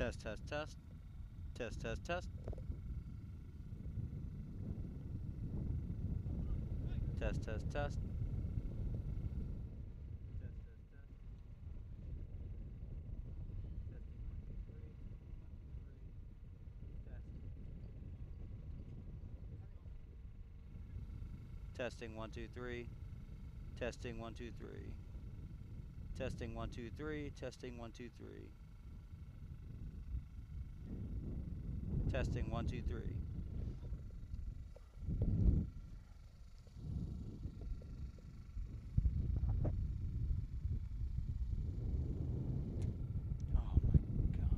Test, test, test. Test, test, test. Test, test, test. Testing 1 2 3. Testing 1 2 3. Testing 1 2 3. Testing 1 2 3. Testing 1 2 3. Oh my God.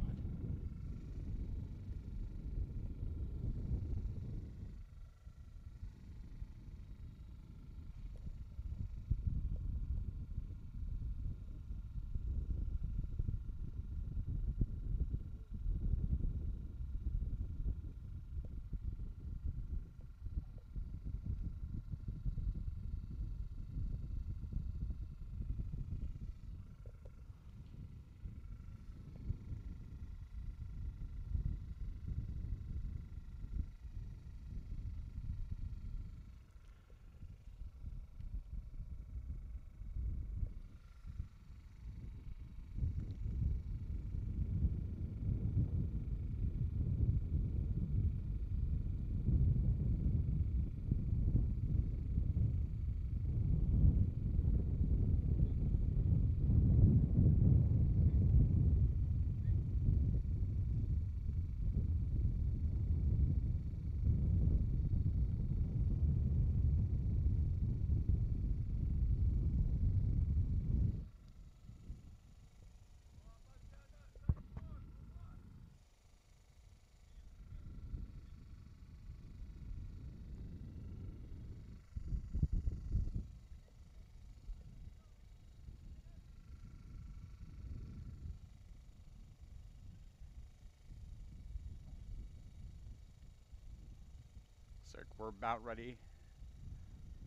So we're about ready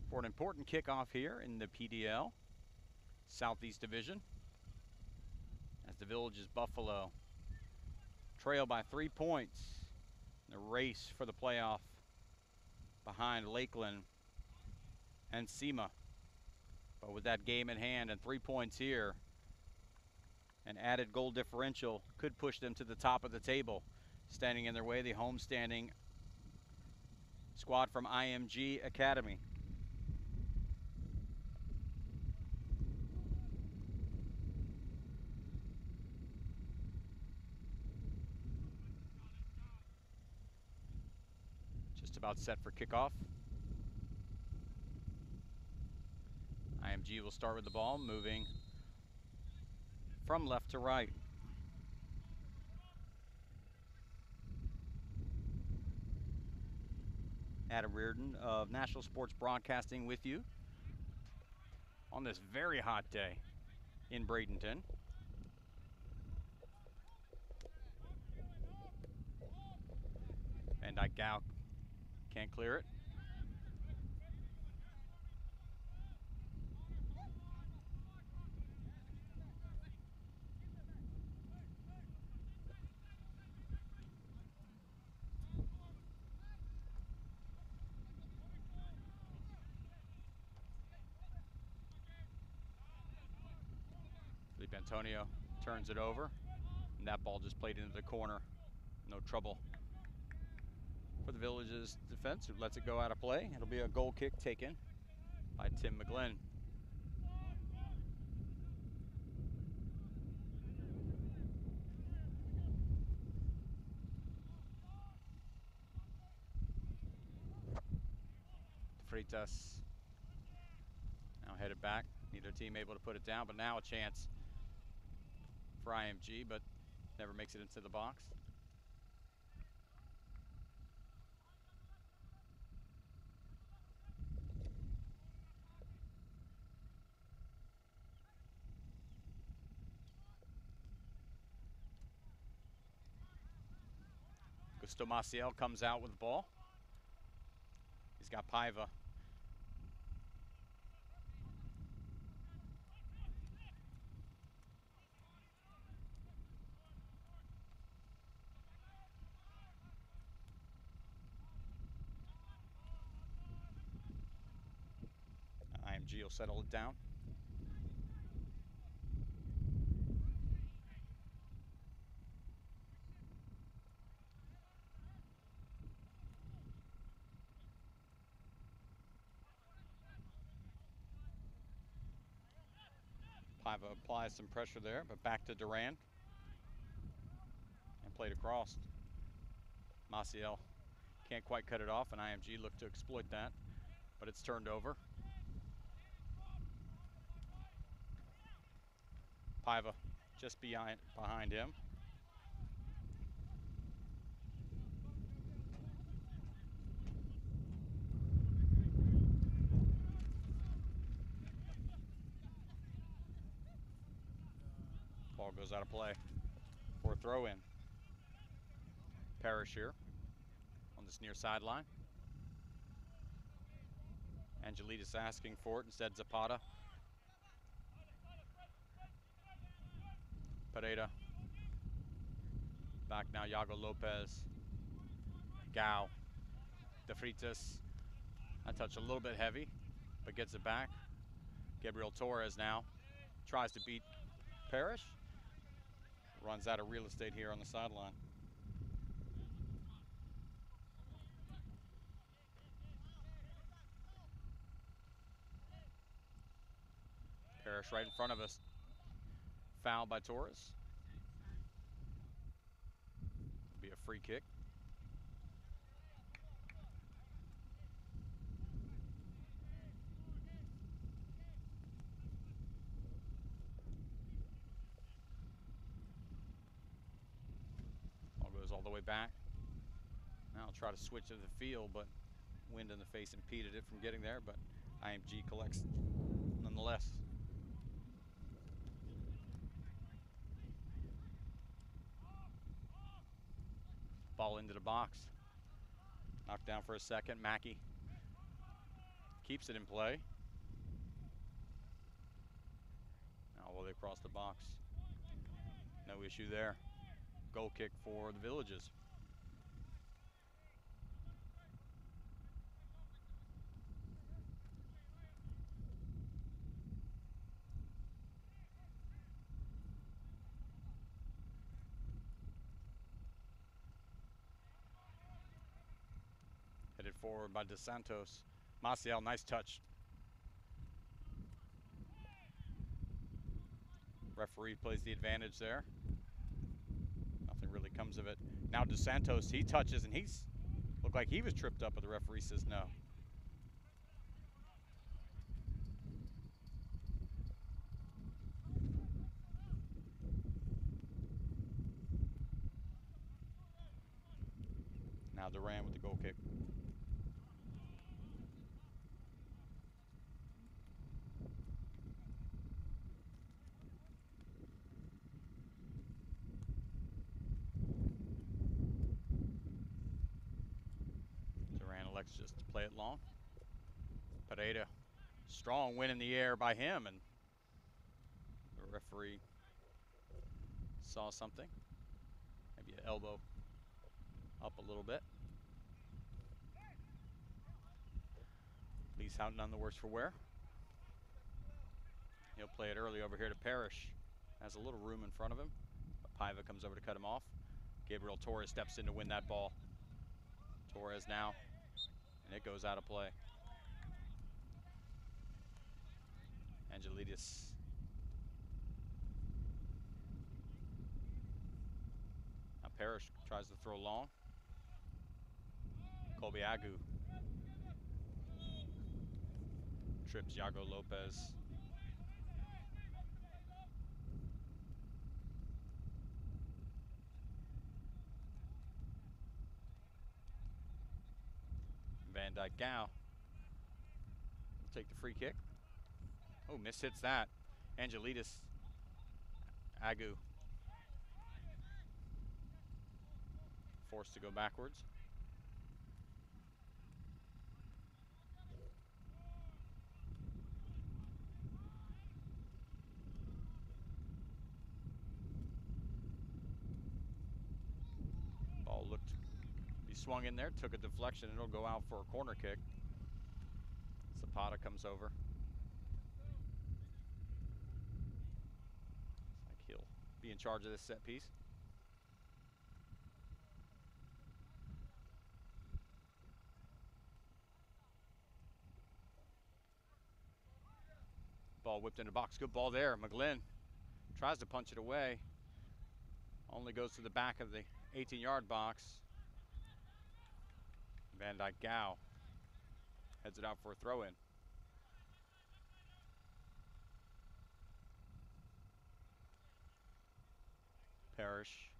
for an important kickoff here in the PDL Southeast Division, as the Villages Buffalo trail by 3 points in the race for the playoff behind Lakeland and SEMA. But with that game in hand and 3 points here, an added goal differential could push them to the top of the table. Standing in their way, the homestanding squad from IMG Academy. Just about set for kickoff. IMG will start with the ball, moving from left to right. Adam Reardon of National Sports Broadcasting with you on this very hot day in Bradenton. Van Dyke Gow can't clear it. Felipe Antonio turns it over, and that ball just played into the corner. No trouble for the Villages defense, who lets it go out of play. It'll be a goal kick taken by Tim McGlynn. Freitas now headed back. Neither team able to put it down, but now a chance for IMG, but never makes it into the box. Gusto Maciel comes out with the ball. He's got Paiva. IMG will settle it down. Paiva applies some pressure there, but back to Duran. And played across. Maciel can't quite cut it off, and IMG looked to exploit that, but it's turned over. Paiva just behind him. Ball goes out of play for a throw in. Parrish here on this near sideline. Angelides asking for it, instead Zapata. Pereira. Back now, Yago Lopez. Gao. De Freitas. That touch a little bit heavy, but gets it back. Gabriel Torres now tries to beat Parrish. Runs out of real estate here on the sideline. Parrish right in front of us. Foul by Torres. Be a free kick. Ball goes all the way back. Now I'll try to switch to the field, but wind in the face impeded it from getting there, but IMG collects nonetheless. Ball into the box. Knocked down for a second. Mackey keeps it in play. Now will they cross the box? No issue there. Goal kick for the Villages. Headed forward by Dos Santos. Maciel, nice touch. Referee plays the advantage there. Nothing really comes of it. Now Dos Santos, he touches and he's looked like he was tripped up, but the referee says no. Now Duran with the goal kick. Duran elects just to play it long. Pereira, strong win in the air by him, and the referee saw something. Maybe an elbow up a little bit. Lee's out none the worse for wear. He'll play it early over here to Parrish. Has a little room in front of him. But Paiva comes over to cut him off. Gabriel Torres steps in to win that ball. Torres now, and it goes out of play. Angelides. Now Parrish tries to throw long. Colby Agu trips Yago Lopez. Van Dyke Gao will take the free kick. Oh, mishits that. Angelides Agu forced to go backwards. Ball looked to be swung in there, took a deflection, and it'll go out for a corner kick. Zapata comes over. be in charge of this set piece. Ball whipped into the box. Good ball there. McGlynn tries to punch it away. Only goes to the back of the 18-yard box. Van Dyke Gow heads it out for a throw-in. Parrish.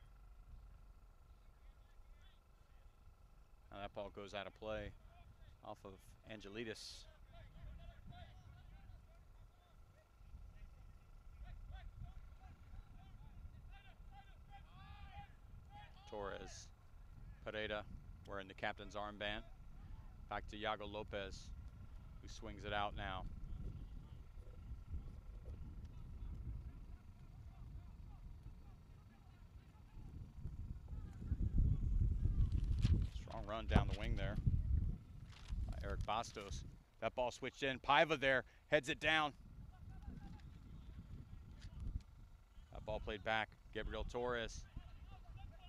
Now that ball goes out of play off of Angelides. Torres, Pereira wearing the captain's armband. Back to Iago Lopez, who swings it out now. Strong run down the wing there by Eric Bastos. That ball switched in. Paiva there, heads it down. That ball played back. Gabriel Torres.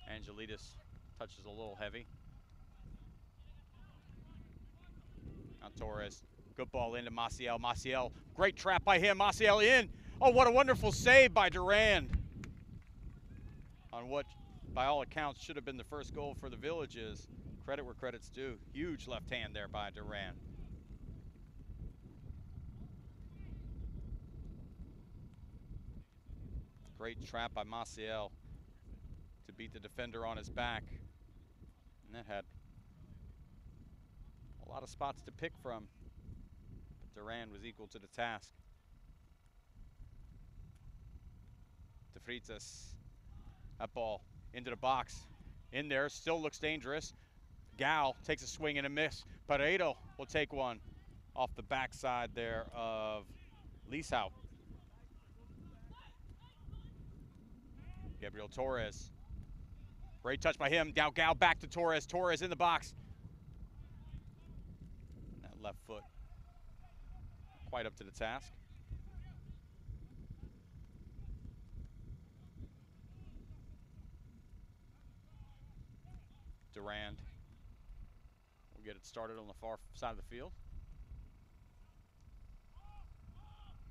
Angelides touches a little heavy. Now Torres, good ball into Maciel. Maciel, great trap by him. Maciel in. Oh, what a wonderful save by Durand on what, by all accounts, should have been the first goal for the Villages. Credit where credit's due. Huge left hand there by Durand. Great trap by Maciel to beat the defender on his back. And that had a lot of spots to pick from, but Durand was equal to the task. De Freitas, that ball into the box. In there, still looks dangerous. Gal takes a swing and a miss. Pereira will take one off the backside there of Lisau. Gabriel Torres. Great touch by him. Now Gal back to Torres. Torres in the box. That left foot quite up to the task. Durand will get it started on the far side of the field.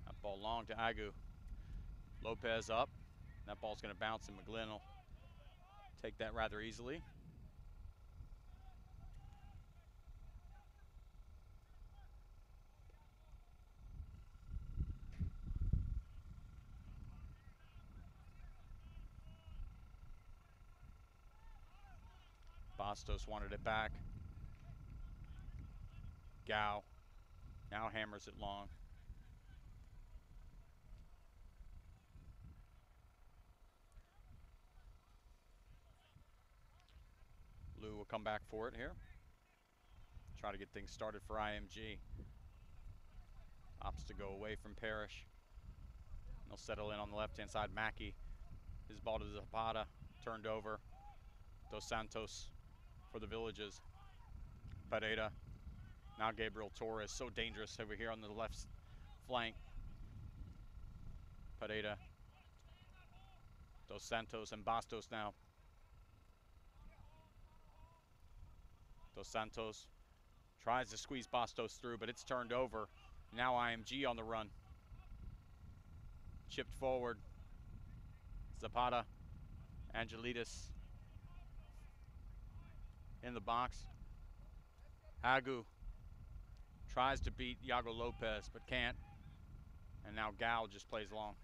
That ball long to Agu. Lopez up. That ball's going to bounce, and McGlynn will take that rather easily. Bastos wanted it back. Gow now hammers it long. Lou will come back for it here. Try to get things started for IMG. Opts to go away from Parrish. They'll settle in on the left-hand side. Mackey, his ball to Zapata, turned over. Dos Santos for the Villages. Pereira. Now Gabriel Torres, so dangerous over here on the left flank. Pereira. Dos Santos and Bastos now. Dos Santos tries to squeeze Bastos through, but it's turned over. Now IMG on the run. Chipped forward. Zapata. Angelides in the box. Agu tries to beat Iago Lopez, but can't. And now Gal just plays long.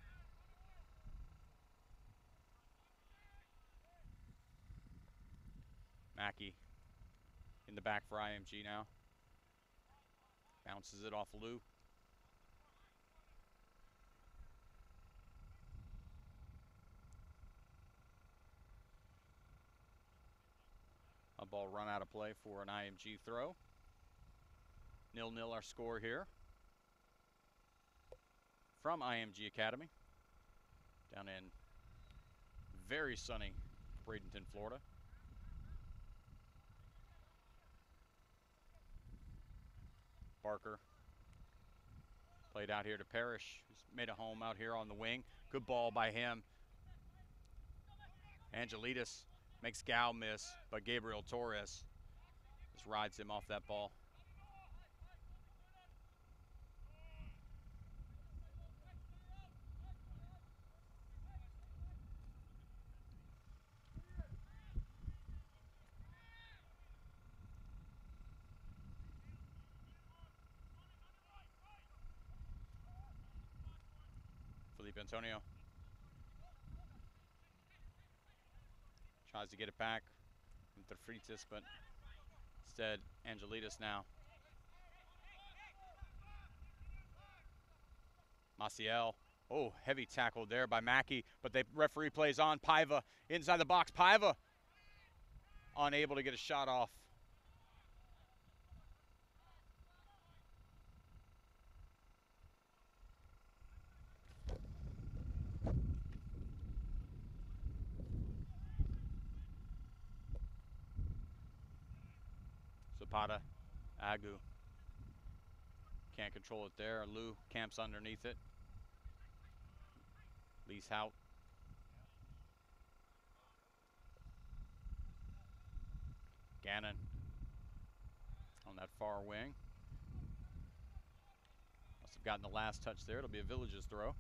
Mackey in the back for IMG now. Bounces it off Lou. A ball run out of play for an IMG throw. 0-0 our score here from IMG Academy down in very sunny Bradenton, Florida. Barker played out here to Parrish, who's made a home out here on the wing. Good ball by him. Angelides makes Gal miss, but Gabriel Torres just rides him off that ball. Felipe Antonio tries to get it back with the Freitas, but instead Angelides now. Maciel, oh, heavy tackle there by Mackey, but the referee plays on. Paiva inside the box. Paiva unable to get a shot off. Zapata, Agu. Can't control it there. Lou camps underneath it. Lee's out. Gannon on that far wing. Must have gotten the last touch there. It'll be a Villages throw.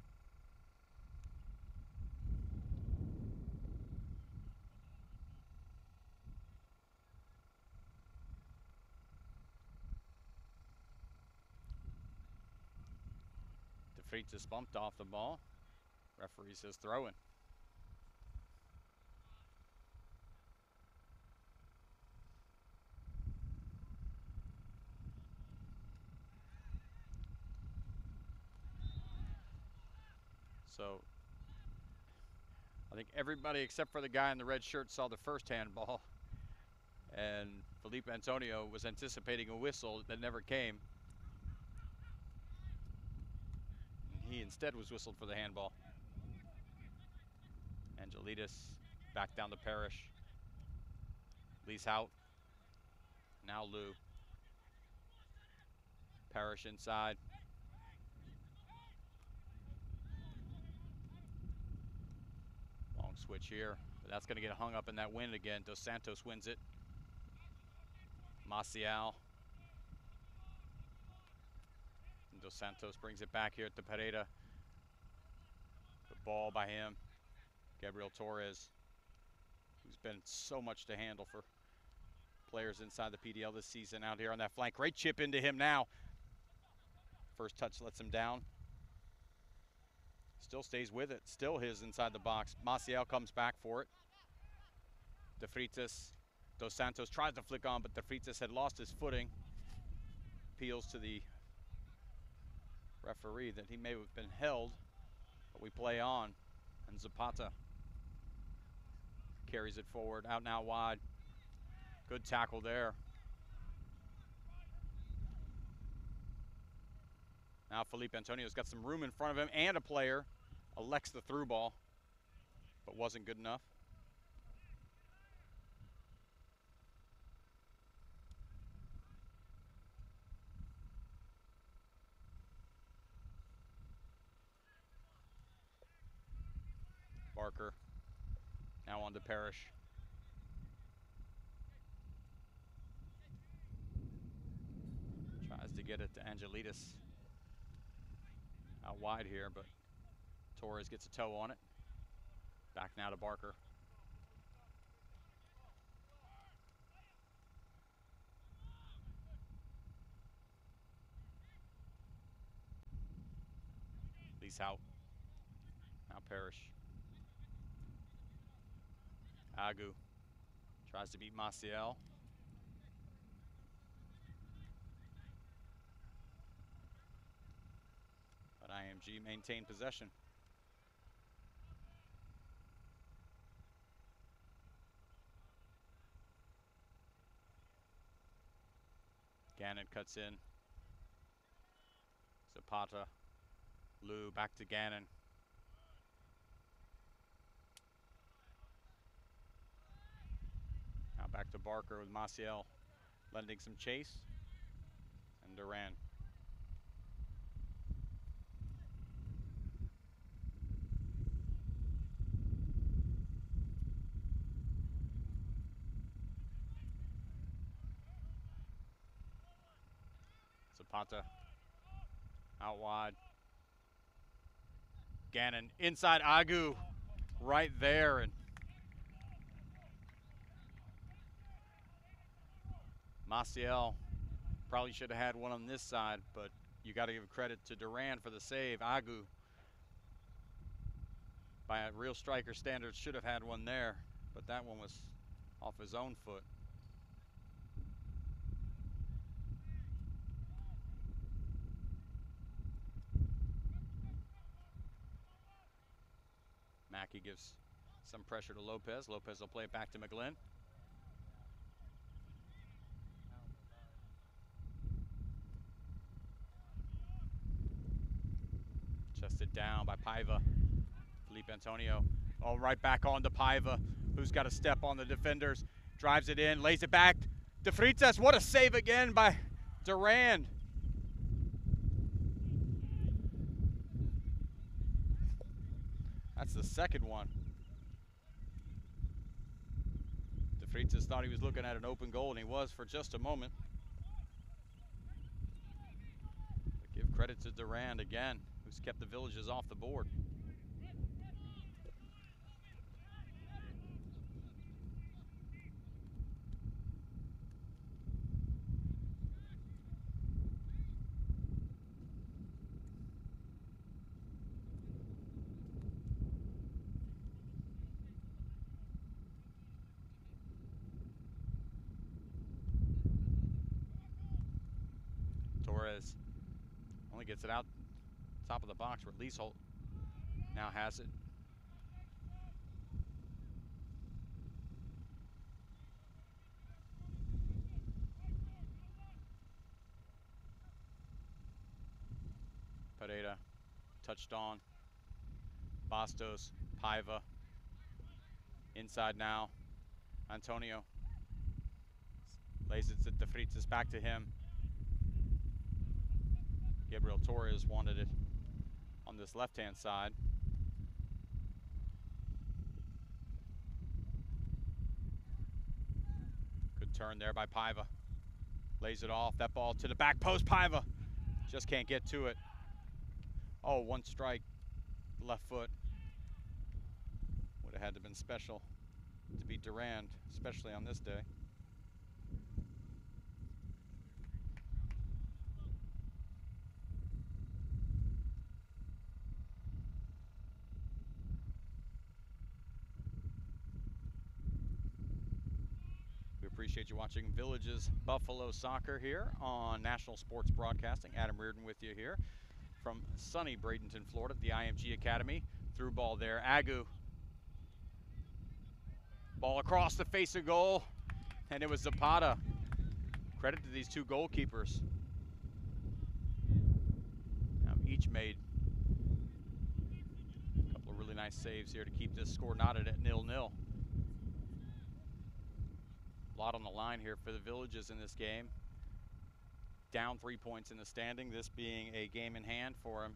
Freitas bumped off the ball. Referee says throw-in. So I think everybody except for the guy in the red shirt saw the first handball, and Felipe Antonio was anticipating a whistle that never came. He instead was whistled for the handball. Angelides back down to Parrish. Lee's out. Now Lou. Parrish inside. Long switch here. But that's going to get hung up in that wind again. Dos Santos wins it. Maciel. Dos Santos brings it back here to Pereira. The ball by him. Gabriel Torres, who's been so much to handle for players inside the PDL this season, out here on that flank. Great chip into him now. First touch lets him down. Still stays with it. Still his inside the box. Maciel comes back for it. De Freitas. Dos Santos tries to flick on, but De Freitas had lost his footing. Appeals to the referee that he may have been held, but we play on. And Zapata carries it forward, out now wide. Good tackle there. Now Felipe Antonio's got some room in front of him and a player. Elects the through ball, but wasn't good enough. Barker now on to Parrish. Tries to get it to Angelides. Out wide here, but Torres gets a toe on it. Back now to Barker. Lee's out. Now Parrish. Agu tries to beat Maciel. But IMG maintained possession. Gannon cuts in. Zapata. Lou back to Gannon. Now back to Barker with Maciel lending some chase. And Duran. Zapata out wide. Gannon inside Agu right there, and Maciel probably should have had one on this side, but you got to give credit to Duran for the save. Agu, by real striker standards, should have had one there, but that one was off his own foot. Mackey gives some pressure to Lopez. Lopez will play it back to McGlynn. Chested down by Paiva. Felipe Antonio. Oh, right back on to Paiva, who's got to step on the defenders. Drives it in, lays it back. De Freitas, what a save again by Durand. That's the second one. De Freitas thought he was looking at an open goal, and he was for just a moment. But give credit to Durand again, who's kept the Villages off the board. Torres only gets it out top of the box where Leaseholt now has it. Pereira touched on. Bastos, Paiva. Inside now. Antonio lays it to De Freitas, back to him. Gabriel Torres wanted it on this left-hand side. Good turn there by Paiva. Lays it off, that ball to the back post. Paiva just can't get to it. Oh, one strike, left foot. Would have had to been special to beat Durand, especially on this day. We appreciate you watching Villages Buffalo Soccer here on National Sports Broadcasting. Adam Reardon with you here from sunny Bradenton, Florida, the IMG Academy. Through ball there, Agu. Ball across the face of goal, and it was Zapata. Credit to these two goalkeepers. Now each made a couple of really nice saves here to keep this score knotted at 0-0. A lot on the line here for the Villages in this game. Down 3 points in the standing, this being a game in hand for him.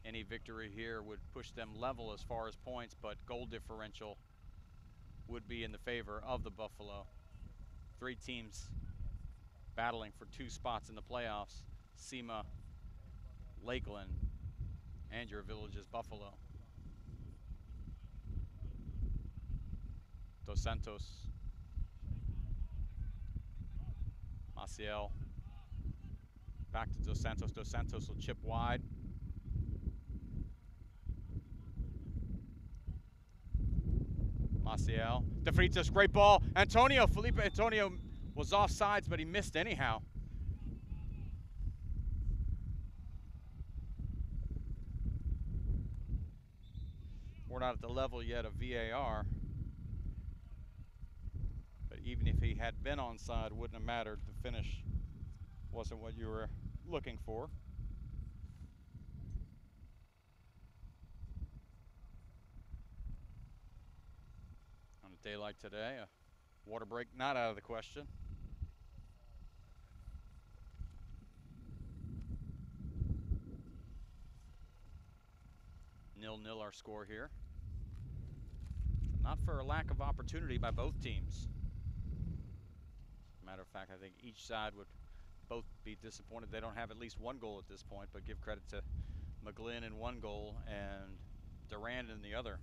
Any victory here would push them level as far as points, but goal differential would be in the favor of the Buffalo. Three teams battling for 2 spots in the playoffs: SEMA, Lakeland, and your Villages Buffalo. Dos Santos. Maciel. Back to Dos Santos. Dos Santos will chip wide. Maciel. De Freitas, great ball. Antonio. Felipe Antonio was offsides, but he missed anyhow. We're not at the level yet of VAR. But even if he had been onside, wouldn't have mattered. The finish wasn't what you were looking for. On a day like today, a water break not out of the question. Nil-nil our score here. Not for a lack of opportunity by both teams. Matter of fact, I think each side would both be disappointed they don't have at least one goal at this point, but give credit to McGlynn in one goal and Durand in the other.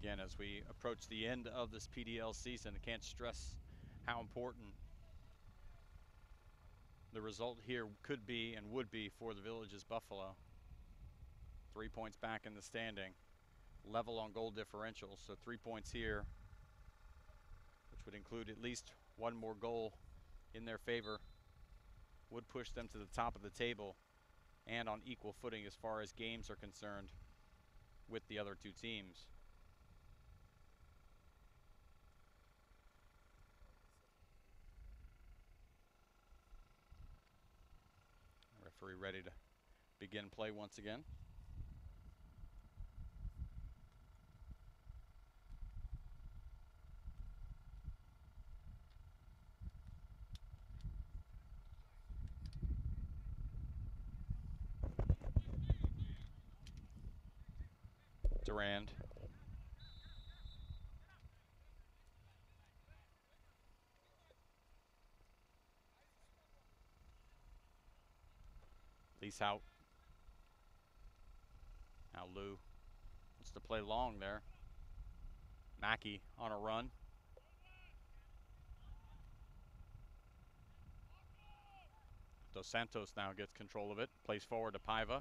Again, as we approach the end of this PDL season, I can't stress how important the result here could be and would be for the Village's Buffalo. 3 points back in the standing, level on goal differential, so 3 points here, which would include at least one more goal in their favor, would push them to the top of the table and on equal footing as far as games are concerned with the other two teams. Referee ready to begin play once again. Durand. Lease out. Now Lou wants to play long there. Mackey on a run. Dos Santos now gets control of it. Plays forward to Paiva.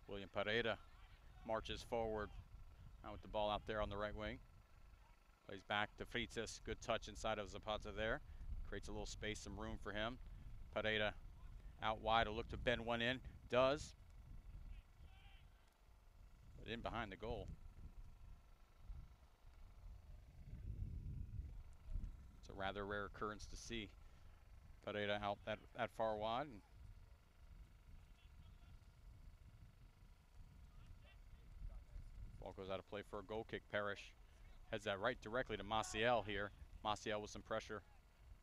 William Pereira marches forward. Now with the ball out there on the right wing. Plays back to Freitas. Good touch inside of Zapata there. Creates a little space, some room for him. Pereira out wide. A look to bend one in. Does. But in behind the goal. It's a rather rare occurrence to see Pereira out that far wide. Ball goes out of play for a goal kick. Parrish heads that right directly to Maciel here. Maciel with some pressure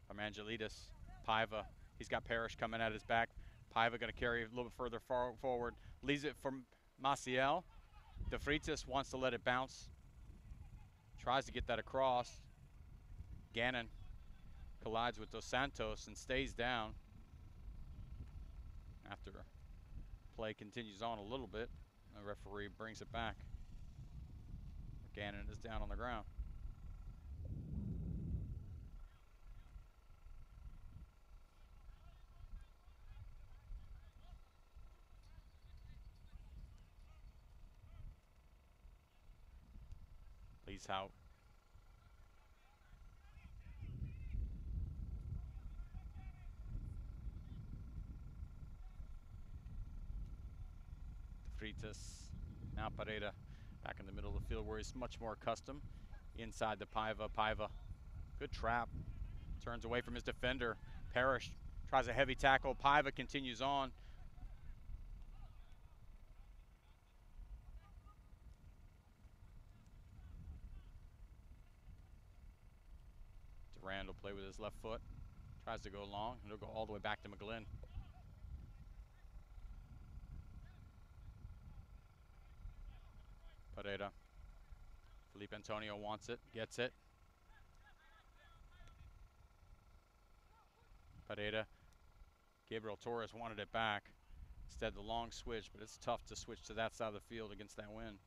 from Angelides. Paiva, he's got Parrish coming at his back. Paiva going to carry a little bit further forward. Leaves it from Maciel. De Freitas wants to let it bounce. Tries to get that across. Gannon collides with Dos Santos and stays down. After play continues on a little bit, the referee brings it back. Gannon is down on the ground. Lee's out. Freitas, now Pereira back in the middle of the field where he's much more accustomed. Inside the Paiva. Paiva, good trap. Turns away from his defender. Parrish tries a heavy tackle. Paiva continues on. Durand will play with his left foot. Tries to go long, and it'll go all the way back to McGlynn. Pereira. Felipe Antonio wants it, gets it. Pereira. Gabriel Torres wanted it back. Instead, the long switch, but it's tough to switch to that side of the field against that wind.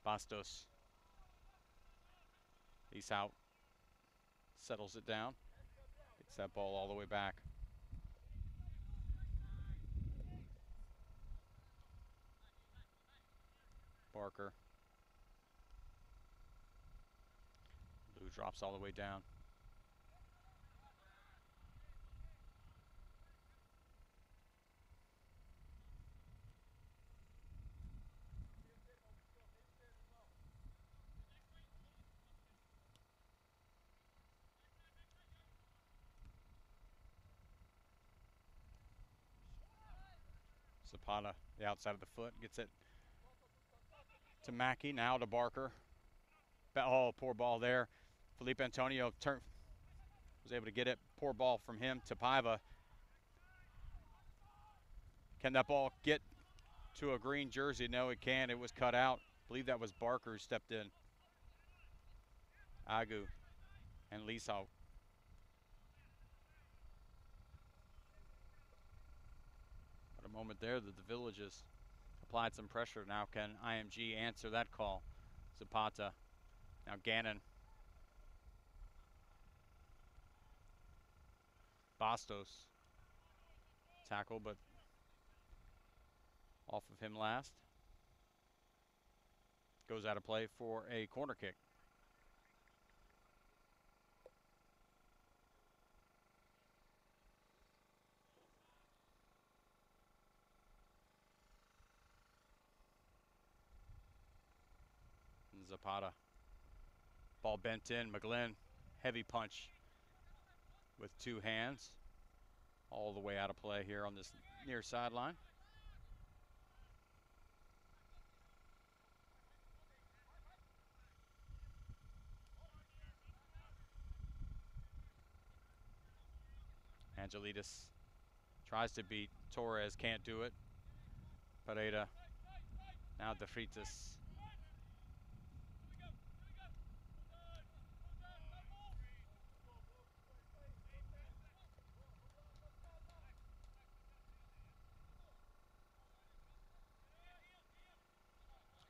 Bastos. He's out. Settles it down. Gets that ball all the way back. Barker. Lou drops all the way down. Zapata, the outside of the foot, gets it to Mackey, now to Barker. Oh, poor ball there. Felipe Antonio was able to get it. Poor ball from him to Paiva. Can that ball get to a green jersey? No, it can. It was cut out. I believe that was Barker who stepped in. Agu and Lisau. But a moment there that the Villages applied some pressure. Now can IMG answer that call? Zapata. Now Gannon. Bastos. Tackle, but off of him last. Goes out of play for a corner kick. Zapata. Ball bent in. McGlynn. Heavy punch with two hands. All the way out of play here on this near sideline. Angelides tries to beat Torres, can't do it. Pereira. Now De Freitas.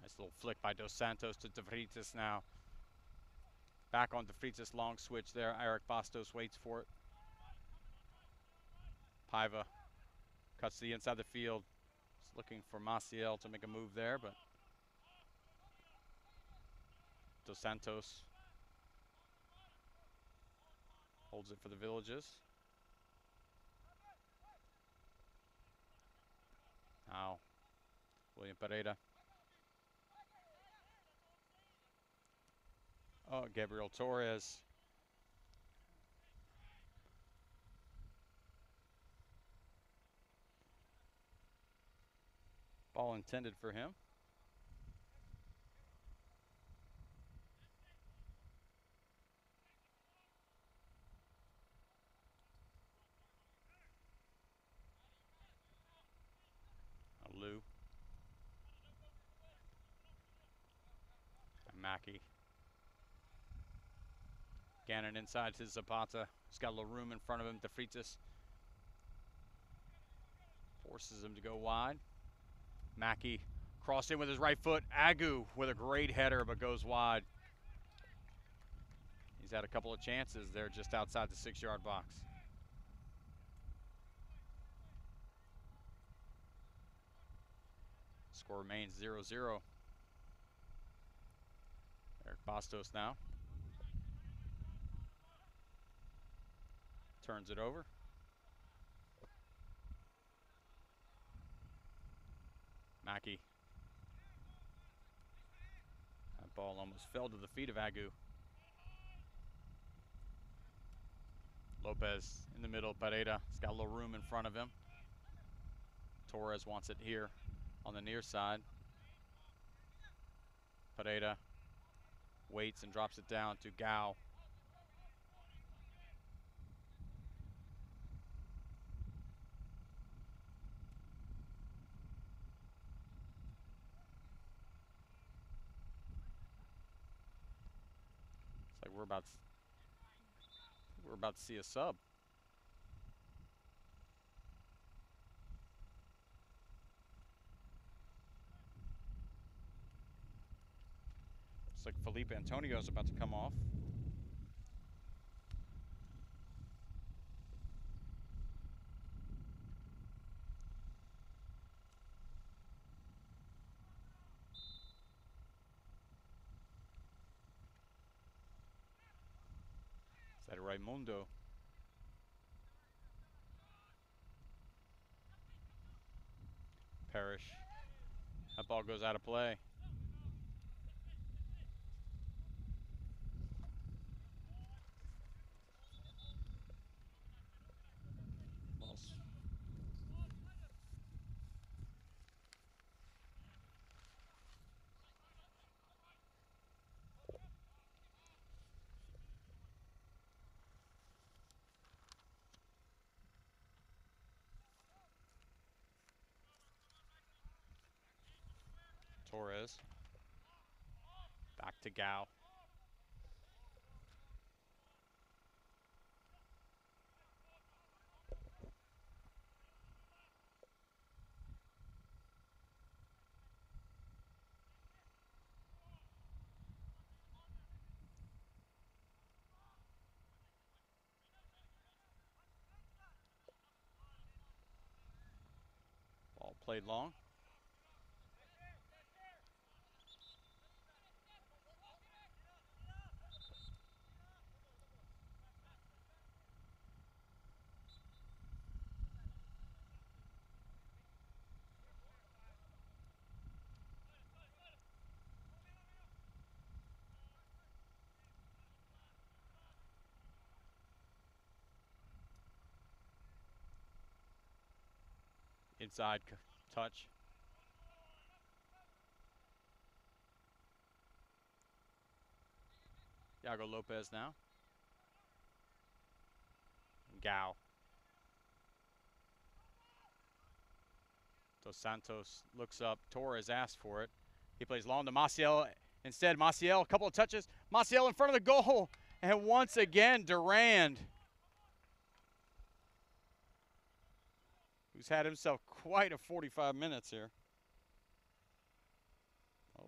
Nice little flick by Dos Santos to De Freitas now. Back on De Freitas, long switch there. Eric Bastos waits for it. Paiva cuts to the inside of the field. Just looking for Maciel to make a move there, but Dos Santos holds it for the Villages. Now, William Pereira. Oh, Gabriel Torres. Ball intended for him. Lou. And Mackey. Gannon inside to Zapata. He's got a little room in front of him. De Freitas forces him to go wide. Mackey crossed in with his right foot. Agu with a great header, but goes wide. He's had a couple of chances there just outside the 6-yard box. Score remains 0-0. Eric Bastos now. Turns it over. Mackey. That ball almost fell to the feet of Agu. Lopez in the middle. Pereira. He's got a little room in front of him. Torres wants it here on the near side. Pereira waits and drops it down to Gao. It's like we're about to see a sub. Looks like Felipe Antonio is about to come off. Is that Raimundo? Parrish. That ball goes out of play. Torres. Back to Gao. Ball played long. Inside touch. Iago Lopez now. Gao. Dos Santos looks up. Torres asked for it. He plays long to Maciel. Instead, Maciel, a couple of touches. Maciel in front of the goal. And once again, Durand, who's had himself quite a 45 minutes here. Oh.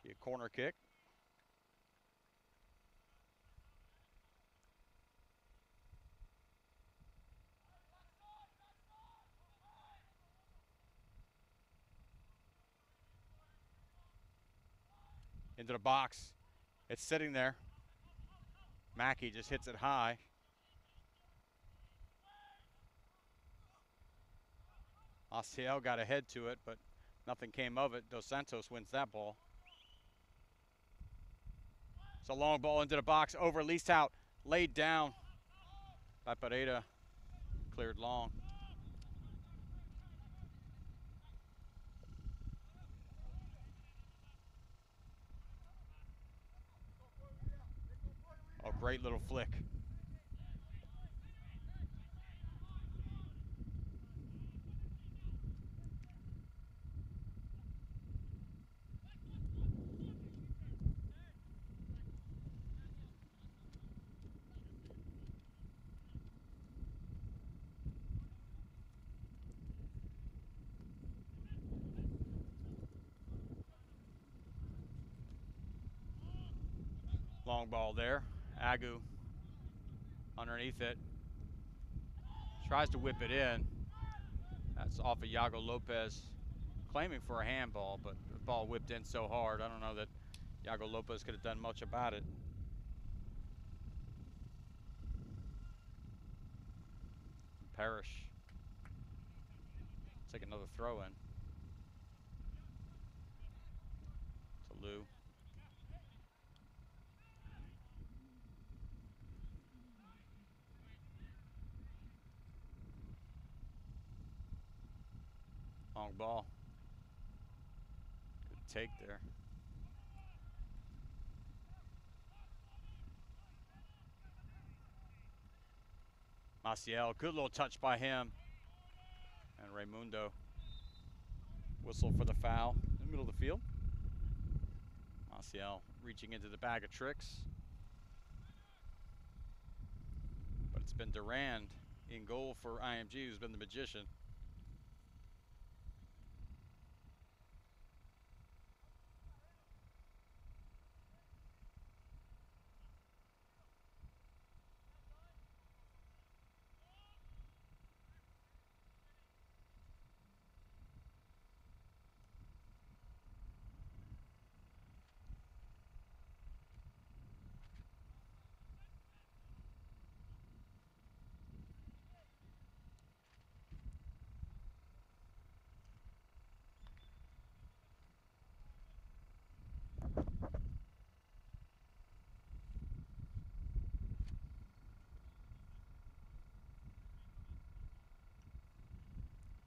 Be a corner kick. Into the box. It's sitting there. Mackey just hits it high. Maciel got ahead to it, but nothing came of it. Dos Santos wins that ball. It's a long ball into the box, over leased out, laid down by Pereira, cleared long. Oh, great little flick. Long ball there. Agu underneath it. Tries to whip it in. That's off of Iago Lopez, claiming for a handball, but the ball whipped in so hard. I don't know that Iago Lopez could have done much about it. Parrish. Take another throw in. To Lou. Long ball. Good take there. Maciel, good little touch by him. And Raimundo. Whistle for the foul in the middle of the field. Maciel reaching into the bag of tricks. But it's been Durand in goal for IMG, who's been the magician.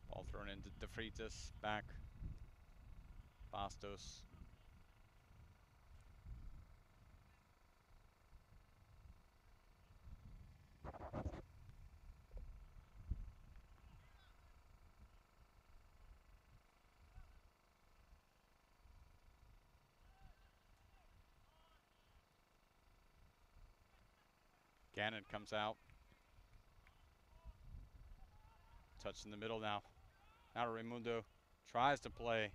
Ball thrown into De Freitas, back. Bastos. Gannon comes out. Touch in the middle now. Now Raimundo tries to play.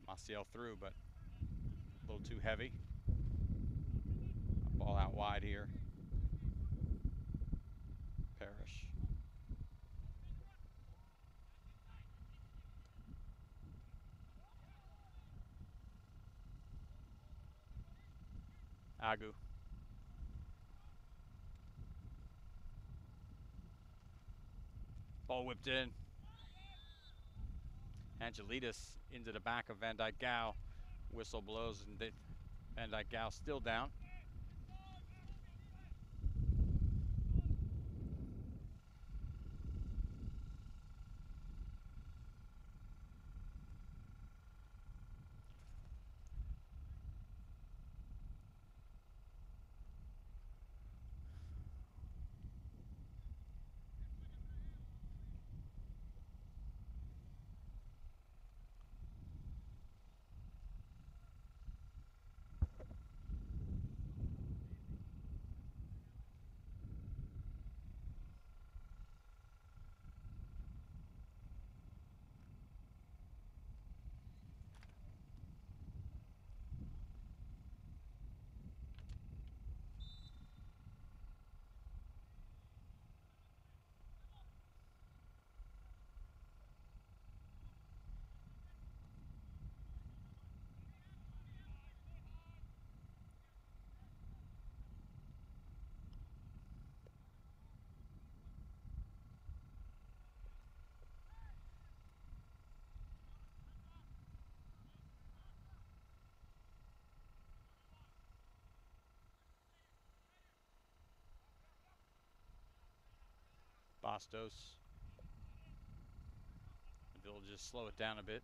Maciel through, but a little too heavy. Ball out wide here. Parrish. Agu. Ball whipped in. Angelides into the back of Van Dyke Gow. Whistle blows and Van Dyke Gow still down. Bastos. The Villages slow it down a bit.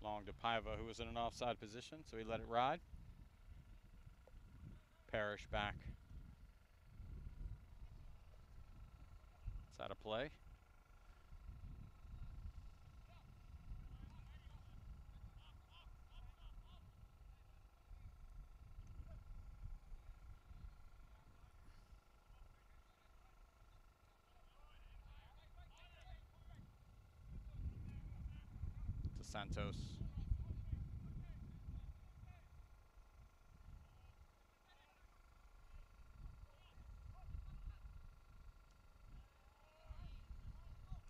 Long to Paiva, who was in an offside position, so he let it ride. Parrish back. It's out of play. To Santos.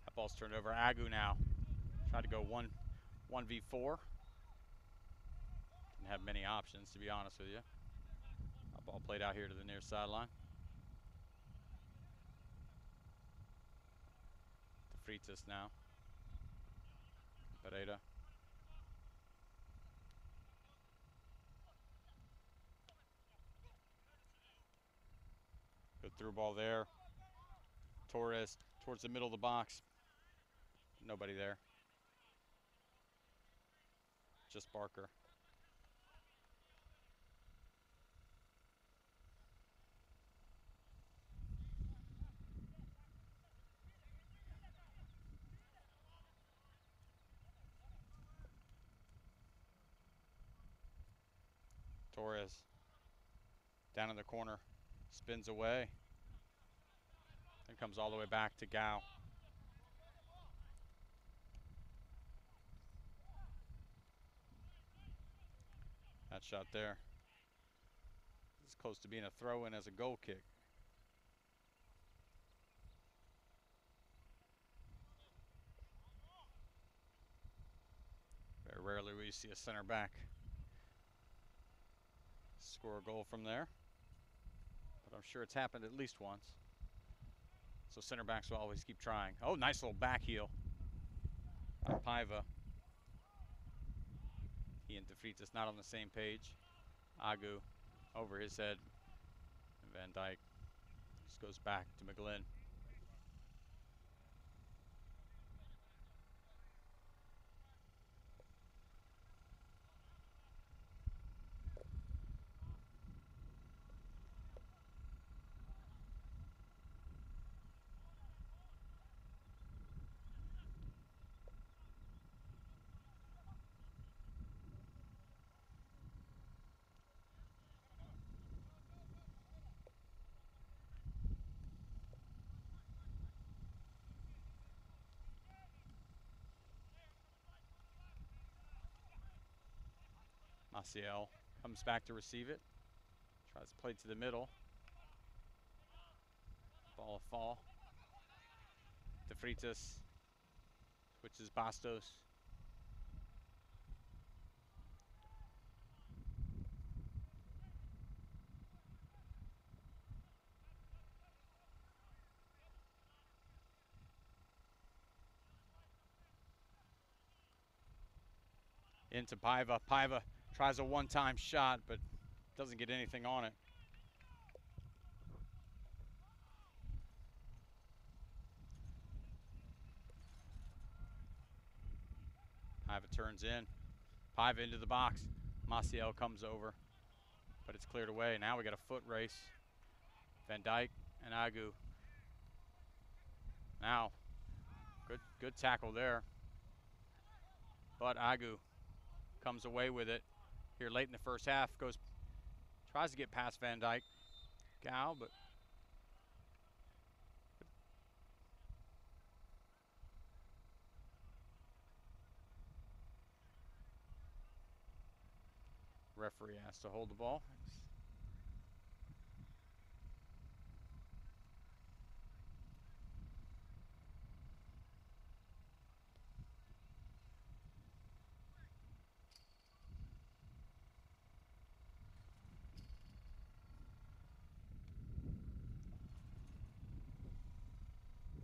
That ball's turned over. Agu now. Tried to go 1v4. Didn't have many options, to be honest with you. That ball played out here to the near sideline. To Freitas now. Pereira. Good through ball there. Torres towards the middle of the box. Nobody there. Just Barker. Torres down in the corner, spins away, and comes all the way back to Gow. That shot there is close to being a throw-in as a goal kick. Very rarely will you see a center back score a goal from there, but I'm sure it's happened at least once. So center backs will always keep trying. Oh, nice little back heel by Paiva. He and De Freitas not on the same page. Agu over his head. And Van Dyke just goes back to McGlynn. Maciel comes back to receive it. Tries to play to the middle. Ball a fall. De Freitas switches Bastos. Into Paiva. Paiva tries a one-time shot, but doesn't get anything on it. Paiva turns in. Paiva into the box. Maciel comes over, but it's cleared away. Now we got a foot race. Van Dyke and Agu. Now, good tackle there. But Agu comes away with it here late in the first half. Tries to get past Van Dyke. Gal, but referee has to hold the ball.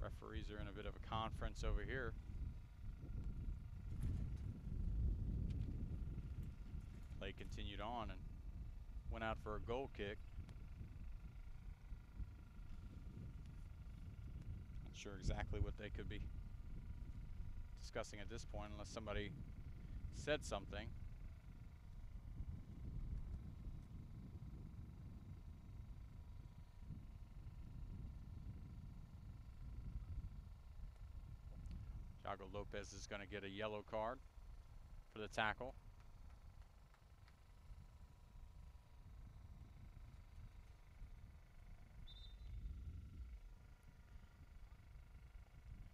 Referees are in a bit of a conference over here. Play continued on and went out for a goal kick. Not sure exactly what they could be discussing at this point unless somebody said something. Thiago Lopez is going to get a yellow card for the tackle.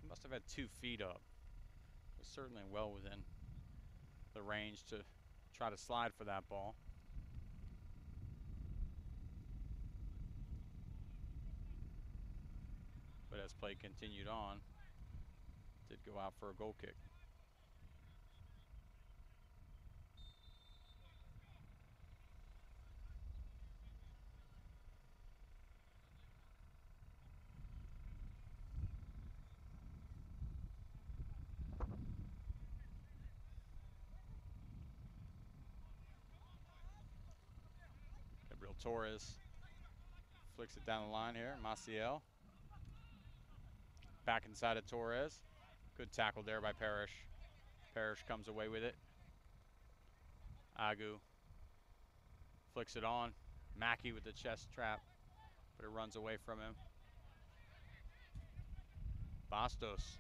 He must have had 2 feet up. Was certainly well within the range to try to slide for that ball. But as play continued on, did go out for a goal kick. Gabriel Torres flicks it down the line here. Maciel back inside of Torres. Good tackle there by Parrish. Parrish comes away with it. Agu flicks it on. Mackey with the chest trap, but it runs away from him. Bastos.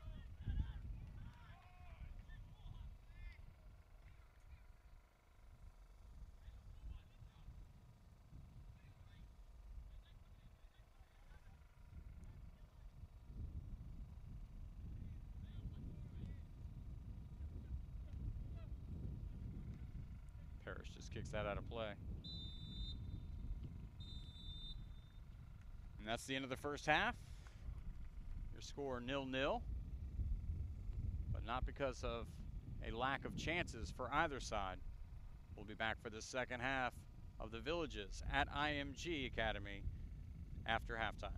Parrish just kicks that out of play. And that's the end of the first half. Your score 0-0. But not because of a lack of chances for either side. We'll be back for the second half of the Villages at IMG Academy after halftime.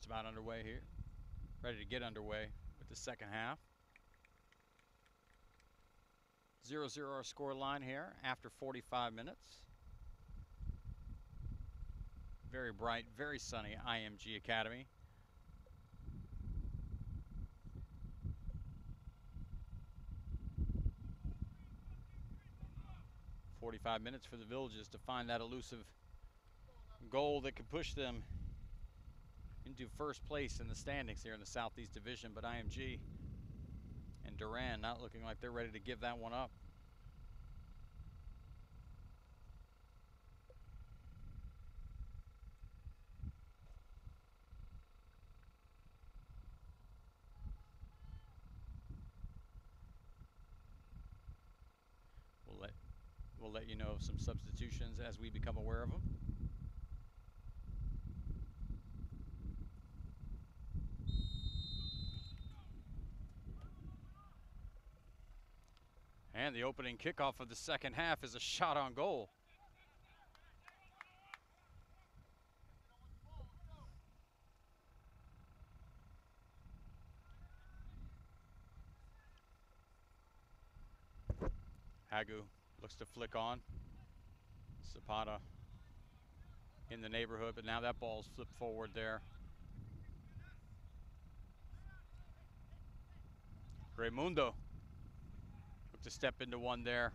just about underway here. Ready to get underway with the second half. 0-0 our score line here after 45 minutes. Very bright, very sunny IMG Academy. "45 minutes for the Villages to find that elusive goal that could push them into first place in the standings here in the Southeast Division, but IMG and Duran not looking like they're ready to give that one up. We'll let you know of some substitutions as we become aware of them. And the opening kickoff of the second half is a shot on goal. Hagu looks to flick on. Zapata in the neighborhood, but now that ball's flipped forward there. Raimundo looked to step into one there.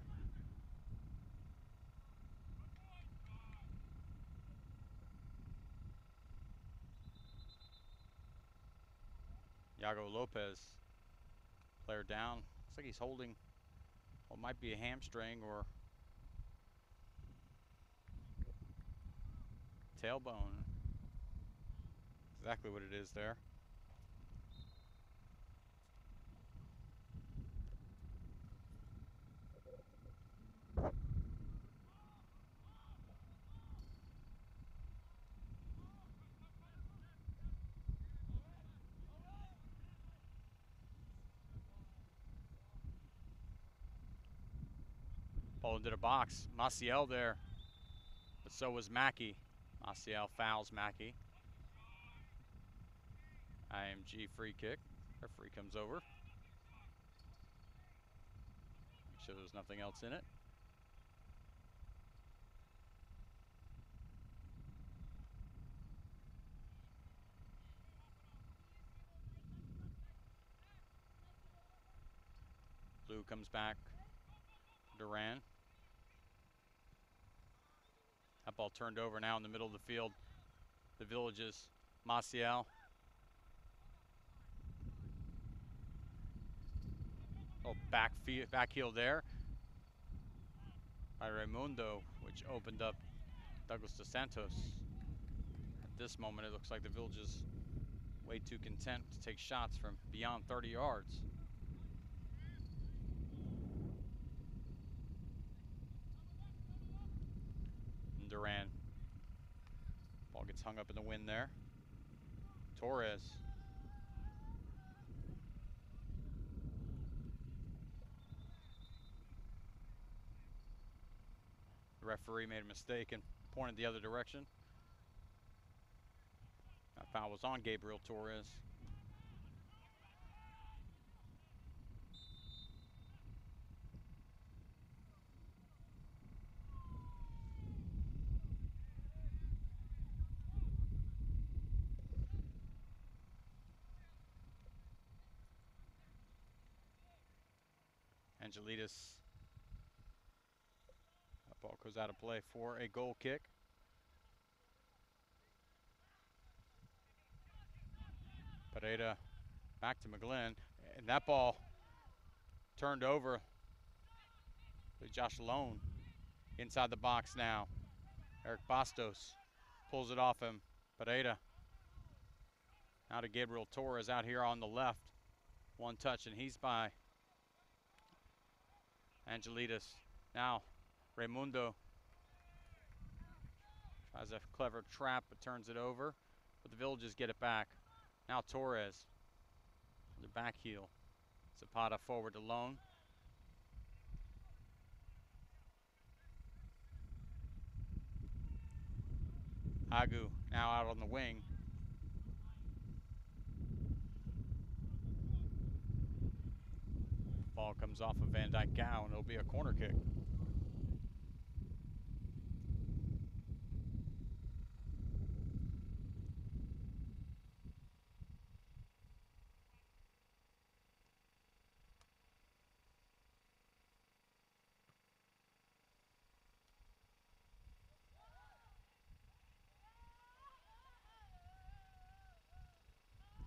Yago Lopez, player down. Looks like he's holding what might be a hamstring or tailbone. Exactly what it is there. Ball into the box. Maciel there, but so was Mackey. Maciel fouls Mackey. IMG free kick. Referee comes over. Make sure there's nothing else in it. Blue comes back. Duran. That ball turned over now in the middle of the field. The Villages. Maciel. Oh, back heel there by Raimundo, which opened up Douglas Dos Santos. At this moment, it looks like the Villages way too content to take shots from beyond 30 yards. And Duran. Ball gets hung up in the wind there. Torres. The referee made a mistake and pointed the other direction. That foul was on Gabriel Torres. Angelides. That ball goes out of play for a goal kick. Pereira back to McGlynn, and that ball turned over to Josh Lone inside the box now. Eric Bastos pulls it off him. Pereira now to Gabriel Torres out here on the left. One touch and he's by Angelides. Now Raimundo tries a clever trap but turns it over, but the Villages get it back. Now Torres, the back heel. Zapata forward to Lone. Agu now out on the wing. ball comes off of Van Dyke Gow, and it'll be a corner kick.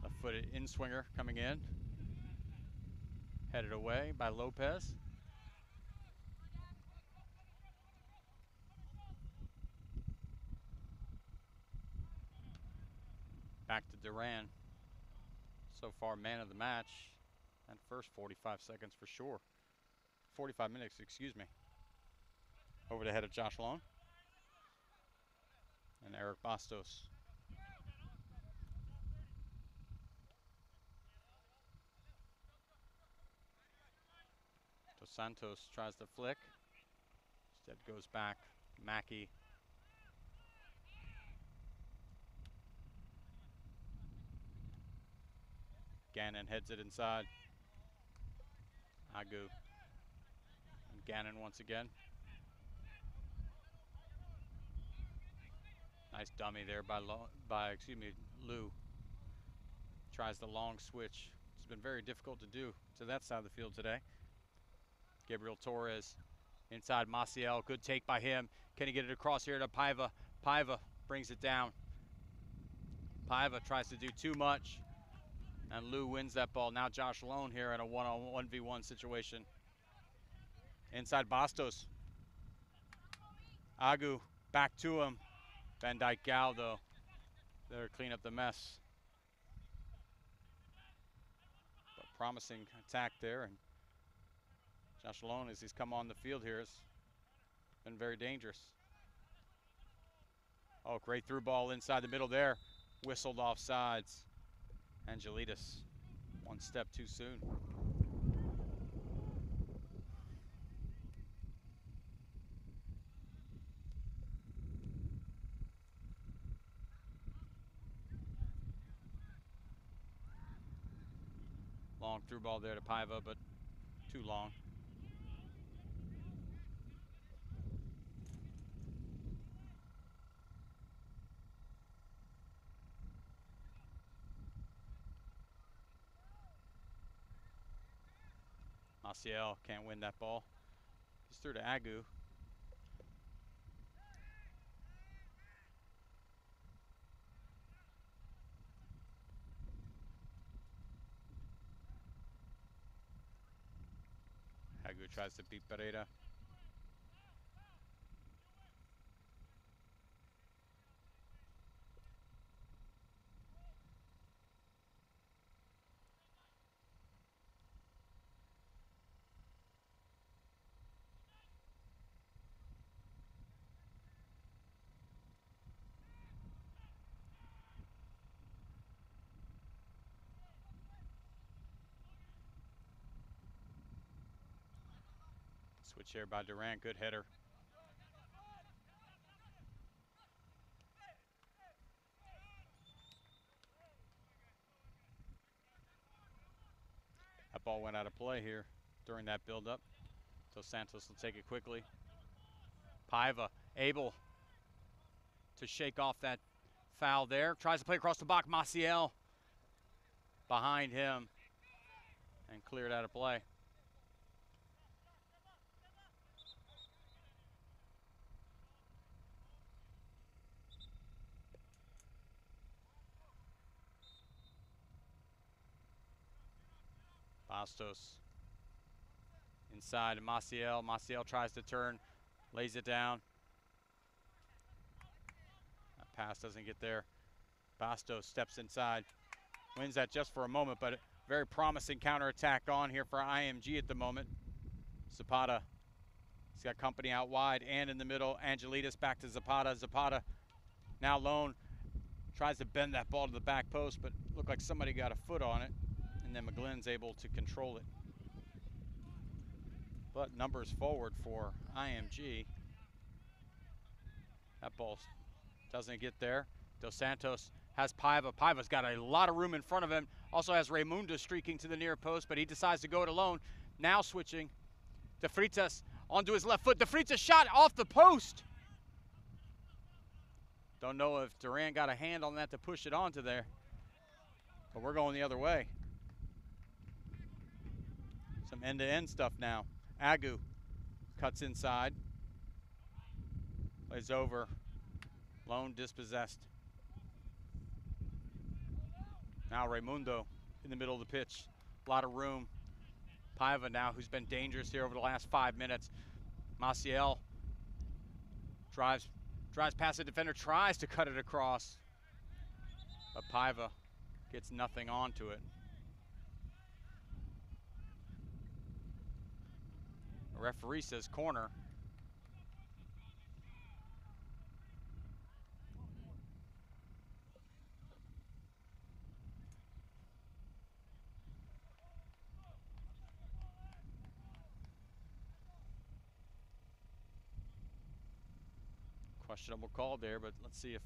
Left-footed in-swinger coming in. Headed away by Lopez. Back to Duran. So far, man of the match. And first 45 seconds for sure. 45 minutes, excuse me. Over the head of Josh Long. And Eric Bastos. Dos Santos tries to flick. Instead goes back. Mackey. Gannon heads it inside. Agu. And Gannon once again. Nice dummy there by Lou. Tries the long switch. It's been very difficult to do to that side of the field today. Gabriel Torres inside Maciel. Good take by him. Can he get it across here to Paiva? Paiva brings it down. Paiva tries to do too much. And Lou wins that ball. Now Josh Lone here in a 1v1 situation. Inside Bastos. Agu back to him. Van Dyke Gow, though, there to clean up the mess. But promising attack there. And Josh Lone, as he's come on the field here, has been very dangerous. Oh, great through ball inside the middle there. Whistled off sides. Angelides, one step too soon. Long through ball there to Paiva, but too long. Maciel can't win that ball. He's through to Agu. Agu tries to beat Pereira. Switch here by Durant, good header. That ball went out of play here during that build-up. So Santos will take it quickly. Paiva able to shake off that foul there. Tries to play across the box. Maciel behind him and cleared out of play. Bastos inside to Maciel. Maciel tries to turn, lays it down. That pass doesn't get there. Bastos steps inside, wins that just for a moment, but a very promising counterattack on here for IMG at the moment. Zapata, he's got company out wide and in the middle. Angelides back to Zapata. Zapata now Lone tries to bend that ball to the back post, but looked like somebody got a foot on it. And then McGlynn's able to control it. But numbers forward for IMG. That ball doesn't get there. Dos Santos has Paiva. Paiva's got a lot of room in front of him. Also has Raimundo streaking to the near post, but he decides to go it alone. Now switching. De Freitas onto his left foot. De Freitas shot off the post. Don't know if Duran got a hand on that to push it onto there. But we're going the other way. Some end-to-end stuff now. Agu cuts inside. Plays over. Lone dispossessed. Now Raimundo in the middle of the pitch. A lot of room. Paiva now, who's been dangerous here over the last 5 minutes. Maciel drives past the defender, tries to cut it across. But Paiva gets nothing onto it. The referee says corner. Questionable call there, but let's see if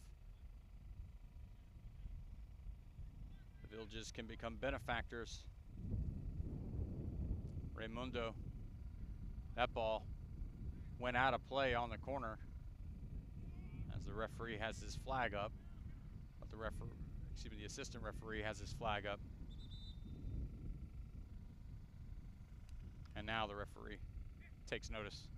the Villages can become benefactors. Raimundo, that ball went out of play on the corner as the referee has his flag up. But the assistant referee has his flag up. And now the referee takes notice.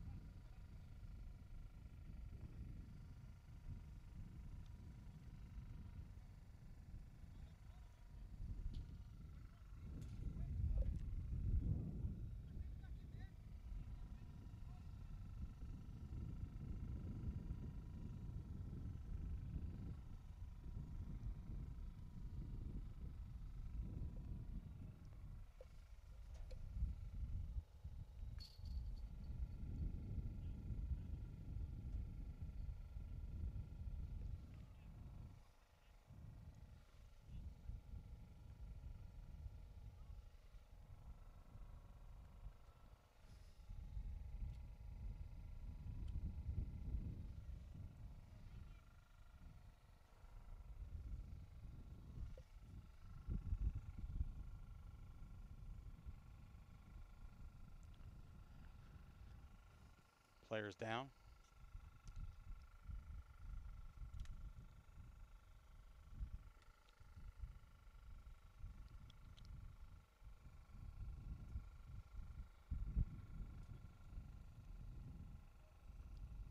Players down.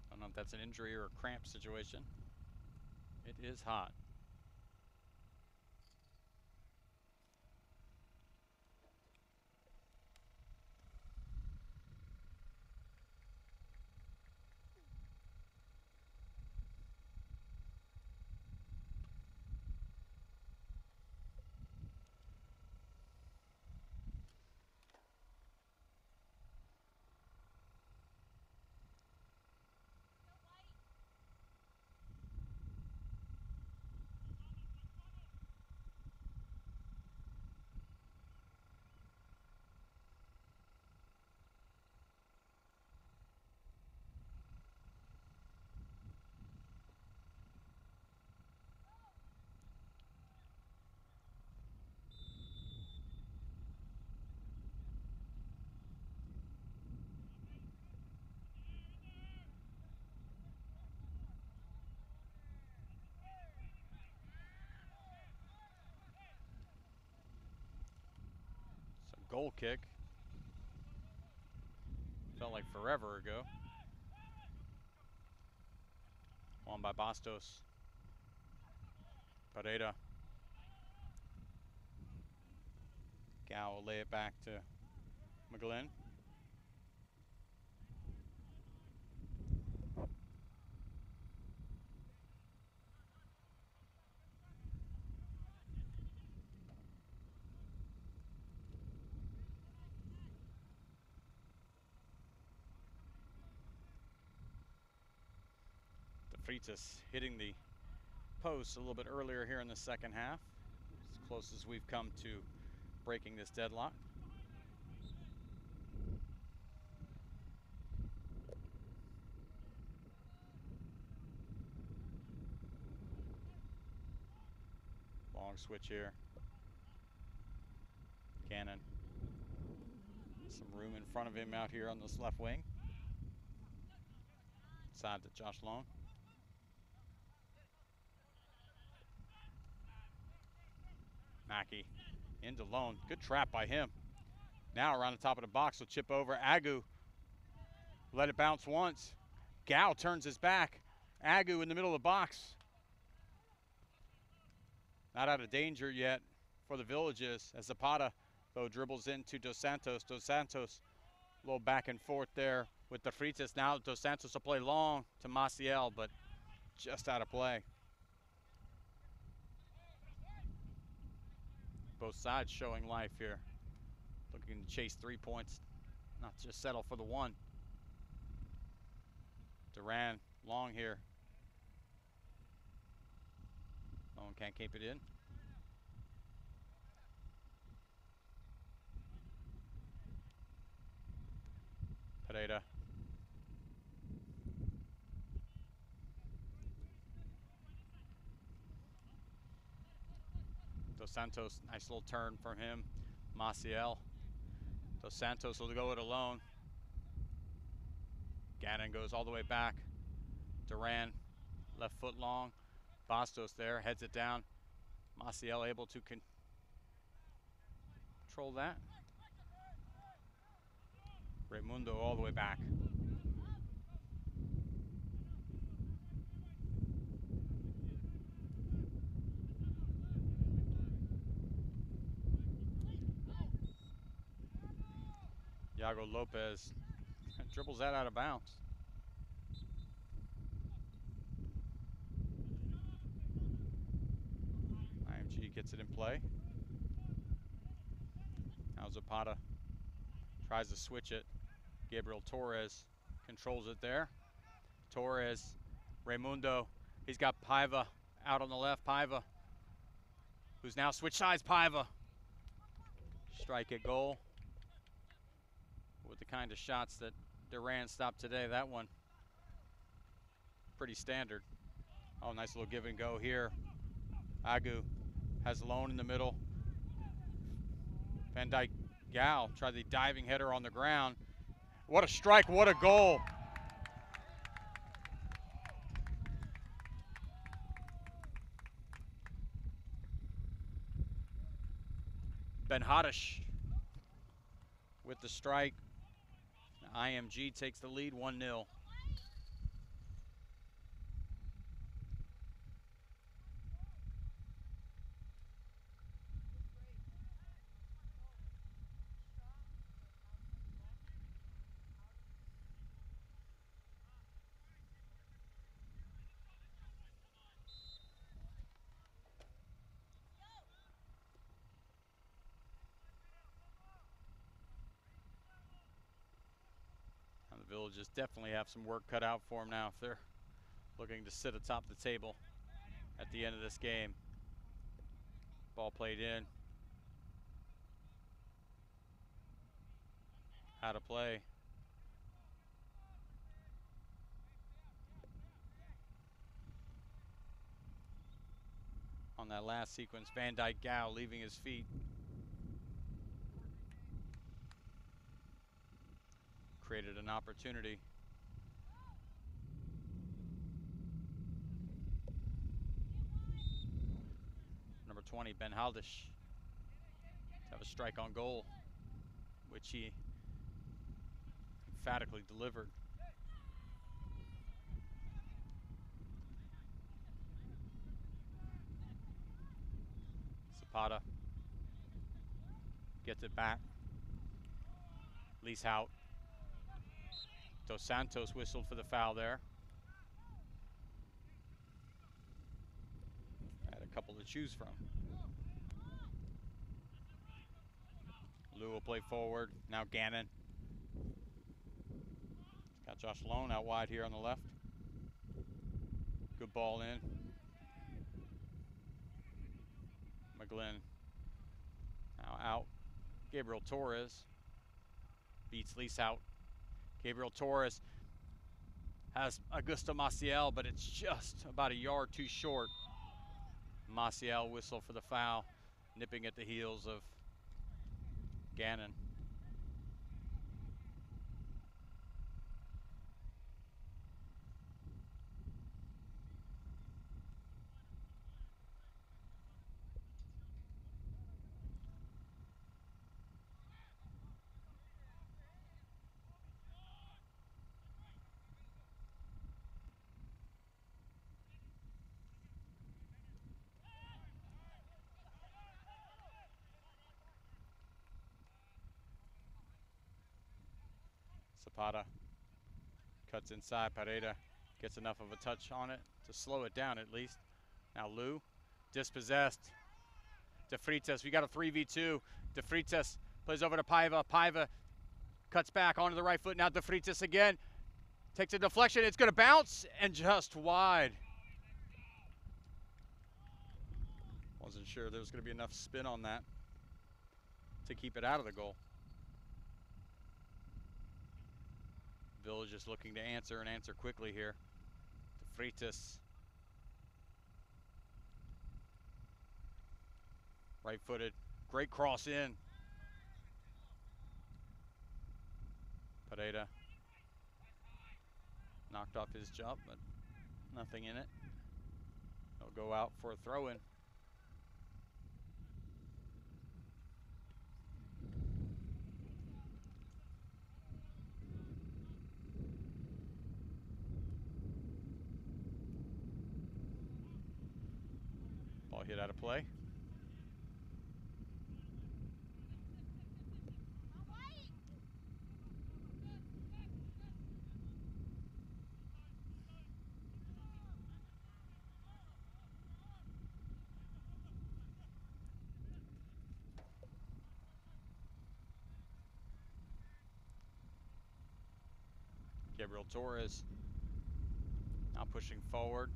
Don't know if that's an injury or a cramp situation. It is hot. Goal kick. Felt like forever ago. Won by Bastos. Pereira. Gao will lay it back to McGlynn. Freitas hitting the post a little bit earlier here in the second half. As close as we've come to breaking this deadlock. Long switch here. Cannon. Some room in front of him out here on this left wing. Side to Josh Lone. Mackey into Lone. Good trap by him. Now around the top of the box will chip over. Agu let it bounce once. Gao turns his back. Agu in the middle of the box. Not out of danger yet for the Villages as Zapata, though, dribbles into Dos Santos. Dos Santos, a little back and forth there with the Frites. Now Dos Santos will play long to Maciel, but just out of play. Both sides showing life here. Looking to chase 3 points, not just settle for the one. Duran long here. No one can't keep it in. Pereira. Dos Santos, nice little turn from him. Maciel. Dos Santos will go it alone. Gannon goes all the way back. Duran, left foot long. Bastos there, heads it down. Maciel able to control that. Raimundo all the way back. Iago Lopez dribbles that out of bounds. IMG gets it in play. Now Zapata tries to switch it. Gabriel Torres controls it there. Torres, Raimundo, he's got Paiva out on the left. Paiva, who's now switched sides. Paiva, strike at goal. With the kind of shots that Duran stopped today, that one pretty standard. Oh, nice little give and go here. Agu has Lone in the middle. Van Dyke Gal tried the diving header on the ground. What a strike, what a goal. Ben Hadish with the strike. IMG takes the lead 1-0. Villages definitely have some work cut out for them now if they're looking to sit atop the table at the end of this game. Ball played in. Out of play. On that last sequence, Van Dyke Gow leaving his feet. Created an opportunity. Number 20, Ben Haldish, to have a strike on goal, which he emphatically delivered. Zapata gets it back. Leeshout. Dos Santos whistled for the foul there. Had a couple to choose from. Lou will play forward. Now Gannon. Got Josh Lone out wide here on the left. Good ball in. McGlynn now out. Gabriel Torres beats Leeshout. Gabriel Torres has Augusto Maciel, but it's just about a yard too short. Maciel whistle for the foul, nipping at the heels of Gannon. Zapata cuts inside. Pareda gets enough of a touch on it to slow it down at least. Now Lou, dispossessed. De Freitas, we got a 3v2. De Freitas plays over to Paiva. Paiva cuts back onto the right foot. Now De Freitas again. Takes a deflection. It's going to bounce and just wide. Wasn't sure there was going to be enough spin on that to keep it out of the goal. Village is looking to answer and answer quickly here. De Freitas. Right-footed. Great cross in. Pareda knocked off his jump, but nothing in it. He'll go out for a throw-in. Ball hit out of play. Gabriel Torres now pushing forward.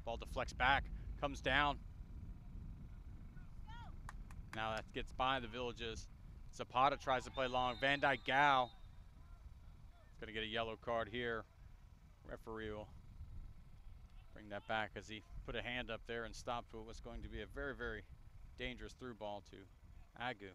Ball deflects back, comes down. Now that gets by the Villages. Zapata tries to play long. Van Dyke Gao is going to get a yellow card here. Referee will bring that back as he put a hand up there and stopped what was going to be a very, very dangerous through ball to Agu.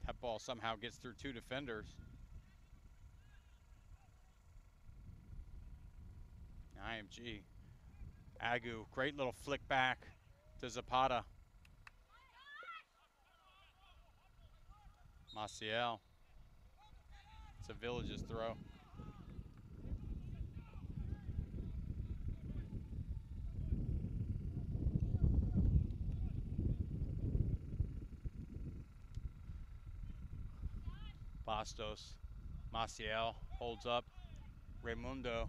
That ball somehow gets through two defenders. IMG. Agu, great little flick back to Zapata. Maciel. It's a Villages throw. Bastos. Maciel holds up. Raimundo.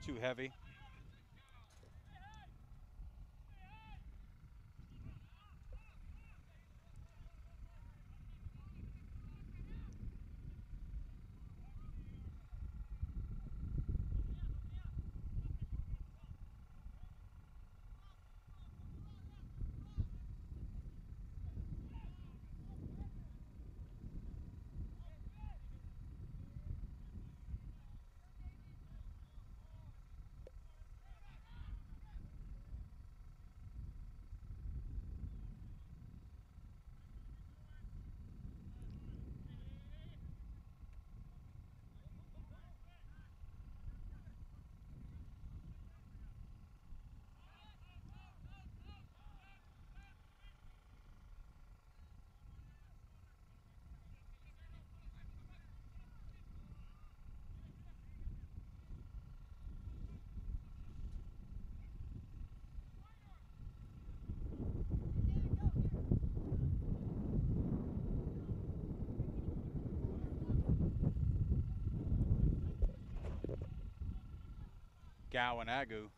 Too heavy. Gao and Agu.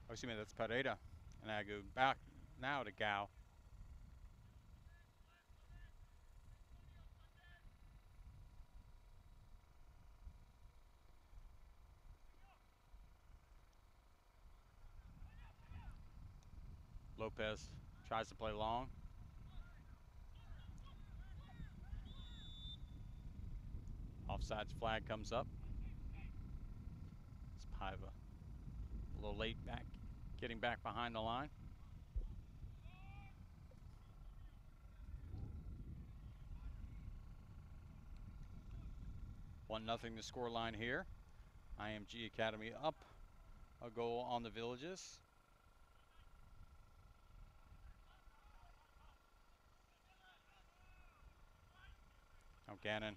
Oh, excuse me, that's Pareda and Agu. Back now to Gao. Lopez tries to play long. Offsides flag comes up. It's Paiva. A little late back, getting back behind the line. One nothing the score line here. IMG Academy up a goal on the Villages. Now Gannon.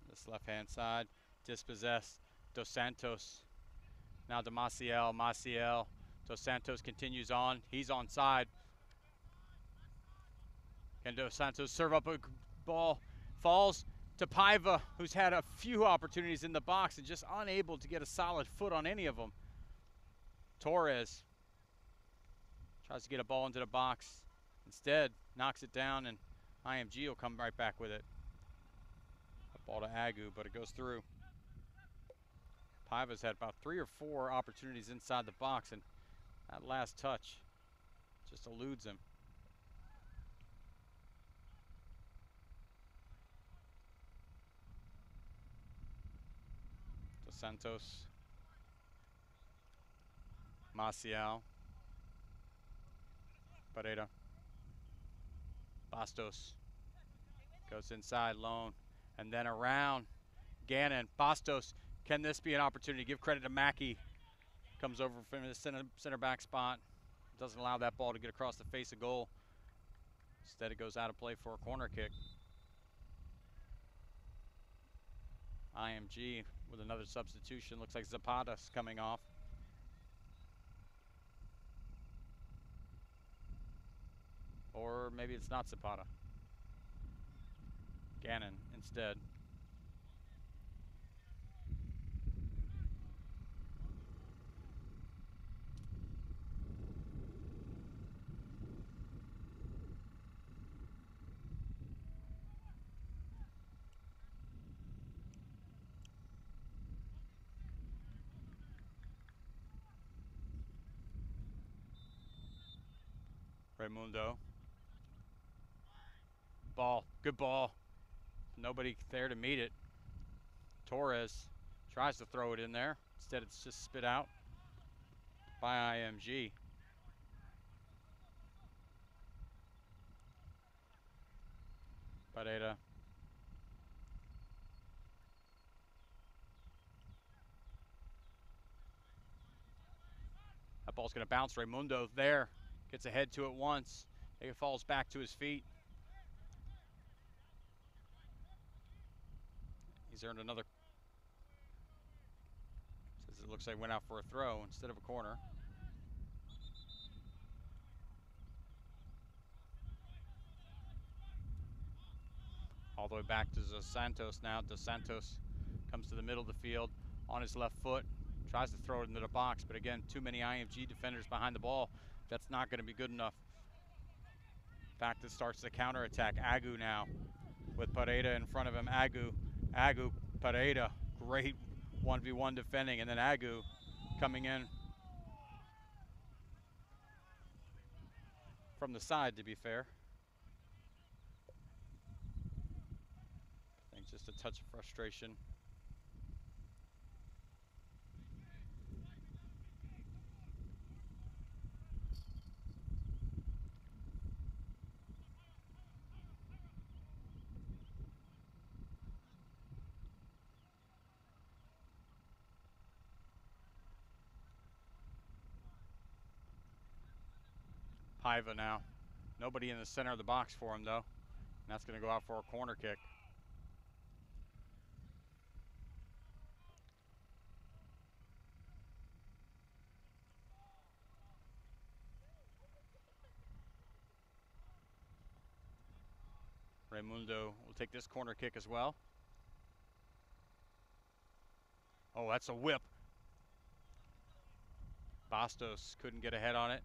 This left-hand side, dispossessed. Dos Santos. Now to Maciel. Maciel. Dos Santos continues on. He's onside. Can Dos Santos serve up a ball? Falls to Paiva, who's had a few opportunities in the box and just unable to get a solid foot on any of them. Torres tries to get a ball into the box. Instead, knocks it down, and IMG will come right back with it. A ball to Agu, but it goes through. Paiva's had about 3 or 4 opportunities inside the box, and that last touch just eludes him. Dos Santos. Maciel. Pereira. Bastos. Goes inside, lone, and then around. Gannon. Bastos. Can this be an opportunity? Give credit to Mackey. Comes over from the center back spot. Doesn't allow that ball to get across the face of goal. Instead, it goes out of play for a corner kick. IMG with another substitution. Looks like Zapata's coming off. Or maybe it's not Zapata. Gannon instead. Raimundo. Ball. Good ball. Nobody there to meet it. Torres tries to throw it in there. Instead, it's just spit out by IMG. Pereira. That ball's going to bounce. Raimundo there. Gets ahead to it once. It falls back to his feet. He's earned another. Says it looks like it went out for a throw instead of a corner. All the way back to Dos Santos now. Dos Santos comes to the middle of the field on his left foot. Tries to throw it into the box, but again, too many IMG defenders behind the ball. That's not going to be good enough. In fact, it starts the counterattack. Agu now with Pereira in front of him. Agu, Pereira, great 1v1 defending, and then Agu coming in from the side, to be fair. I think just a touch of frustration. Paiva now. Nobody in the center of the box for him, though. And that's going to go out for a corner kick. Raimundo will take this corner kick as well. Oh, that's a whip. Bastos couldn't get ahead on it.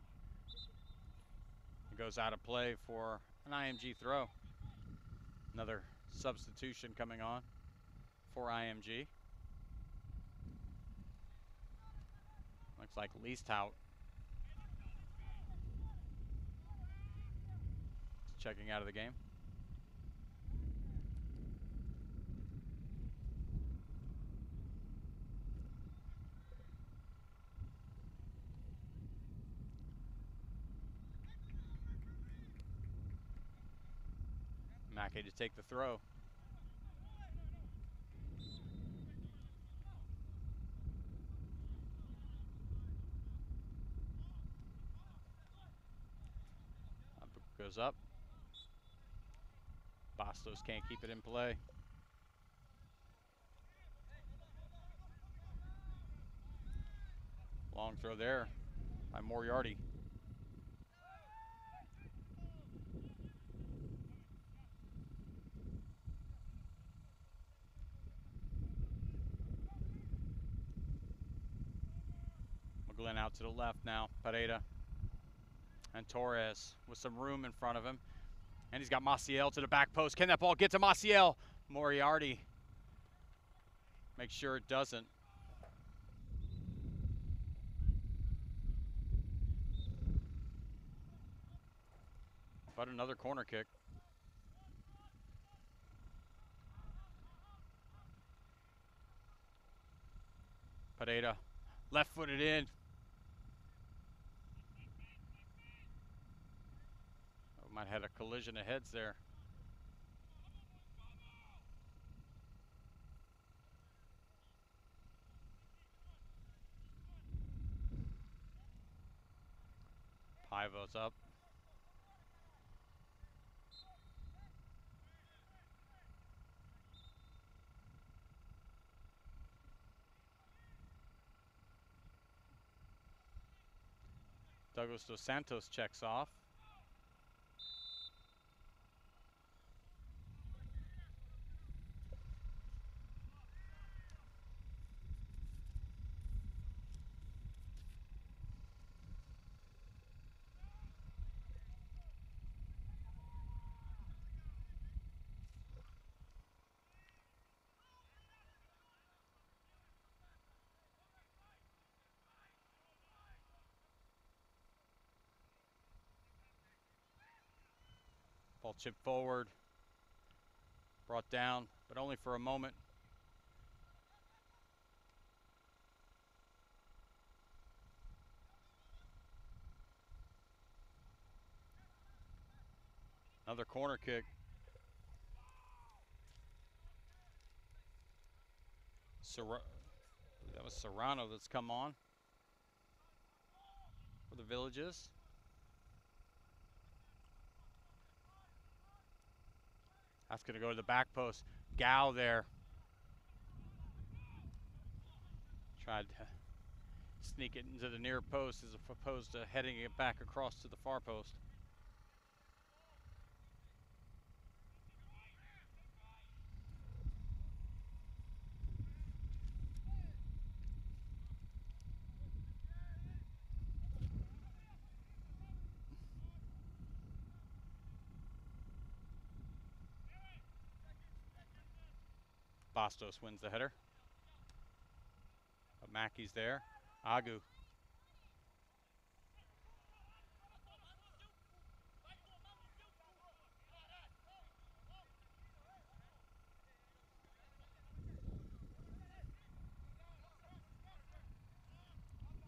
It goes out of play for an IMG throw. Another substitution coming on for IMG. Looks like Leasthout checking out of the game. Mackey to take the throw. goes up. Bastos can't keep it in play. Long throw there by Moriarty. McGlynn out to the left now. Pereira and Torres with some room in front of him. And he's got Maciel to the back post. Can that ball get to Maciel? Moriarty. Make sure it doesn't. But another corner kick. Pereira, left-footed in. Oh, might have had a collision of heads there. Paivo's up. Douglas Dos Santos checks off. Ball chipped forward, brought down, but only for a moment. Another corner kick. That was Serrano that's come on for the Villages. That's going to go to the back post. Gao there. Tried to sneak it into the near post as opposed to heading it back across to the far post. Bastos wins the header. But Mackey's there. Agu.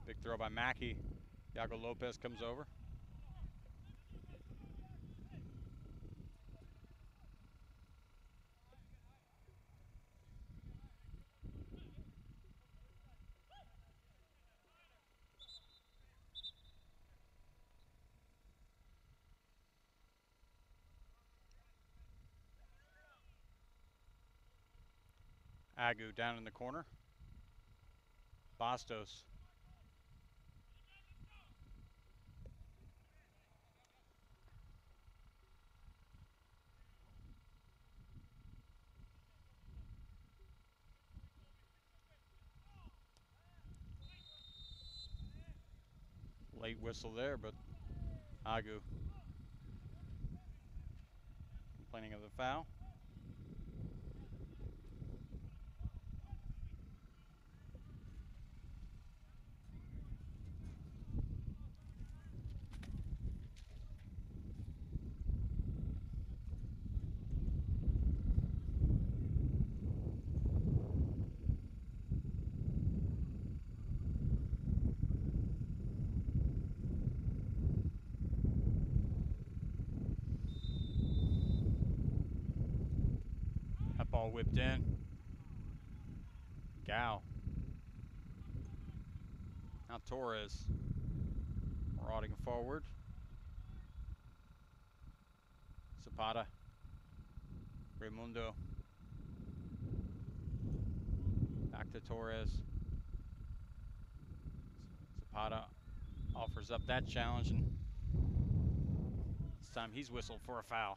Big throw by Mackey. Iago Lopez comes over. Agu down in the corner. Bastos. Late whistle there, but Agu complaining of the foul. Ball whipped in. Gao. Now Torres. Marauding forward. Zapata. Raimundo. Back to Torres. Zapata offers up that challenge, and this time he's whistled for a foul.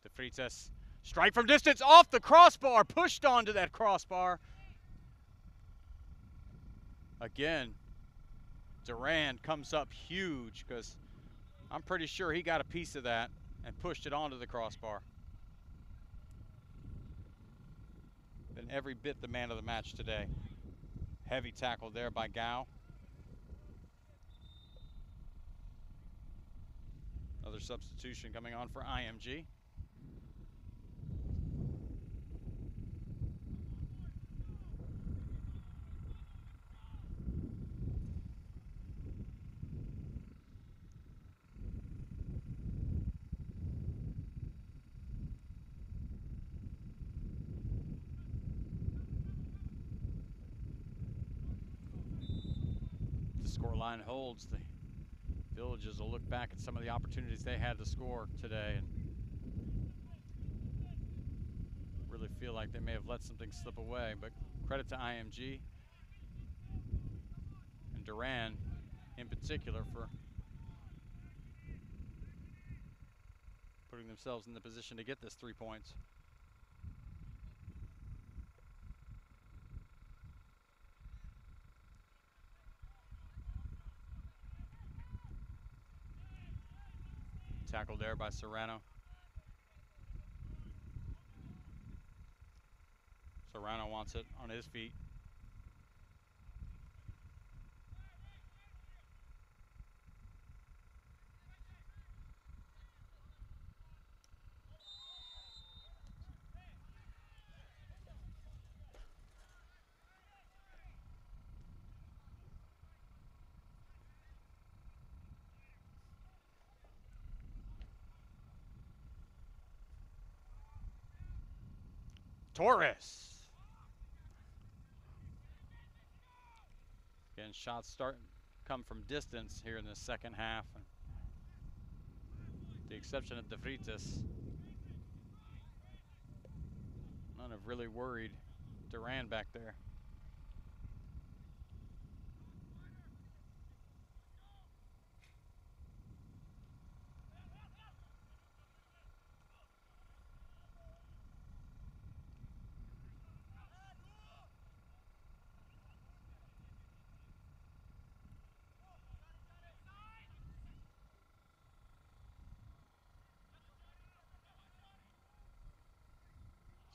De Freitas, strike from distance, off the crossbar, pushed onto that crossbar. Again, Duran comes up huge because I'm pretty sure he got a piece of that and pushed it onto the crossbar. Been every bit the man of the match today. Heavy tackle there by Gao. Another substitution coming on for IMG. Scoreline holds, the Villages will look back at some of the opportunities they had to score today and really feel like they may have let something slip away, but credit to IMG and Duran in particular for putting themselves in the position to get this 3 points. Tackled there by Serrano. Serrano wants it on his feet. Torres. Again, shots come from distance here in the second half. And with the exception of De Freitas, none have really worried Duran back there.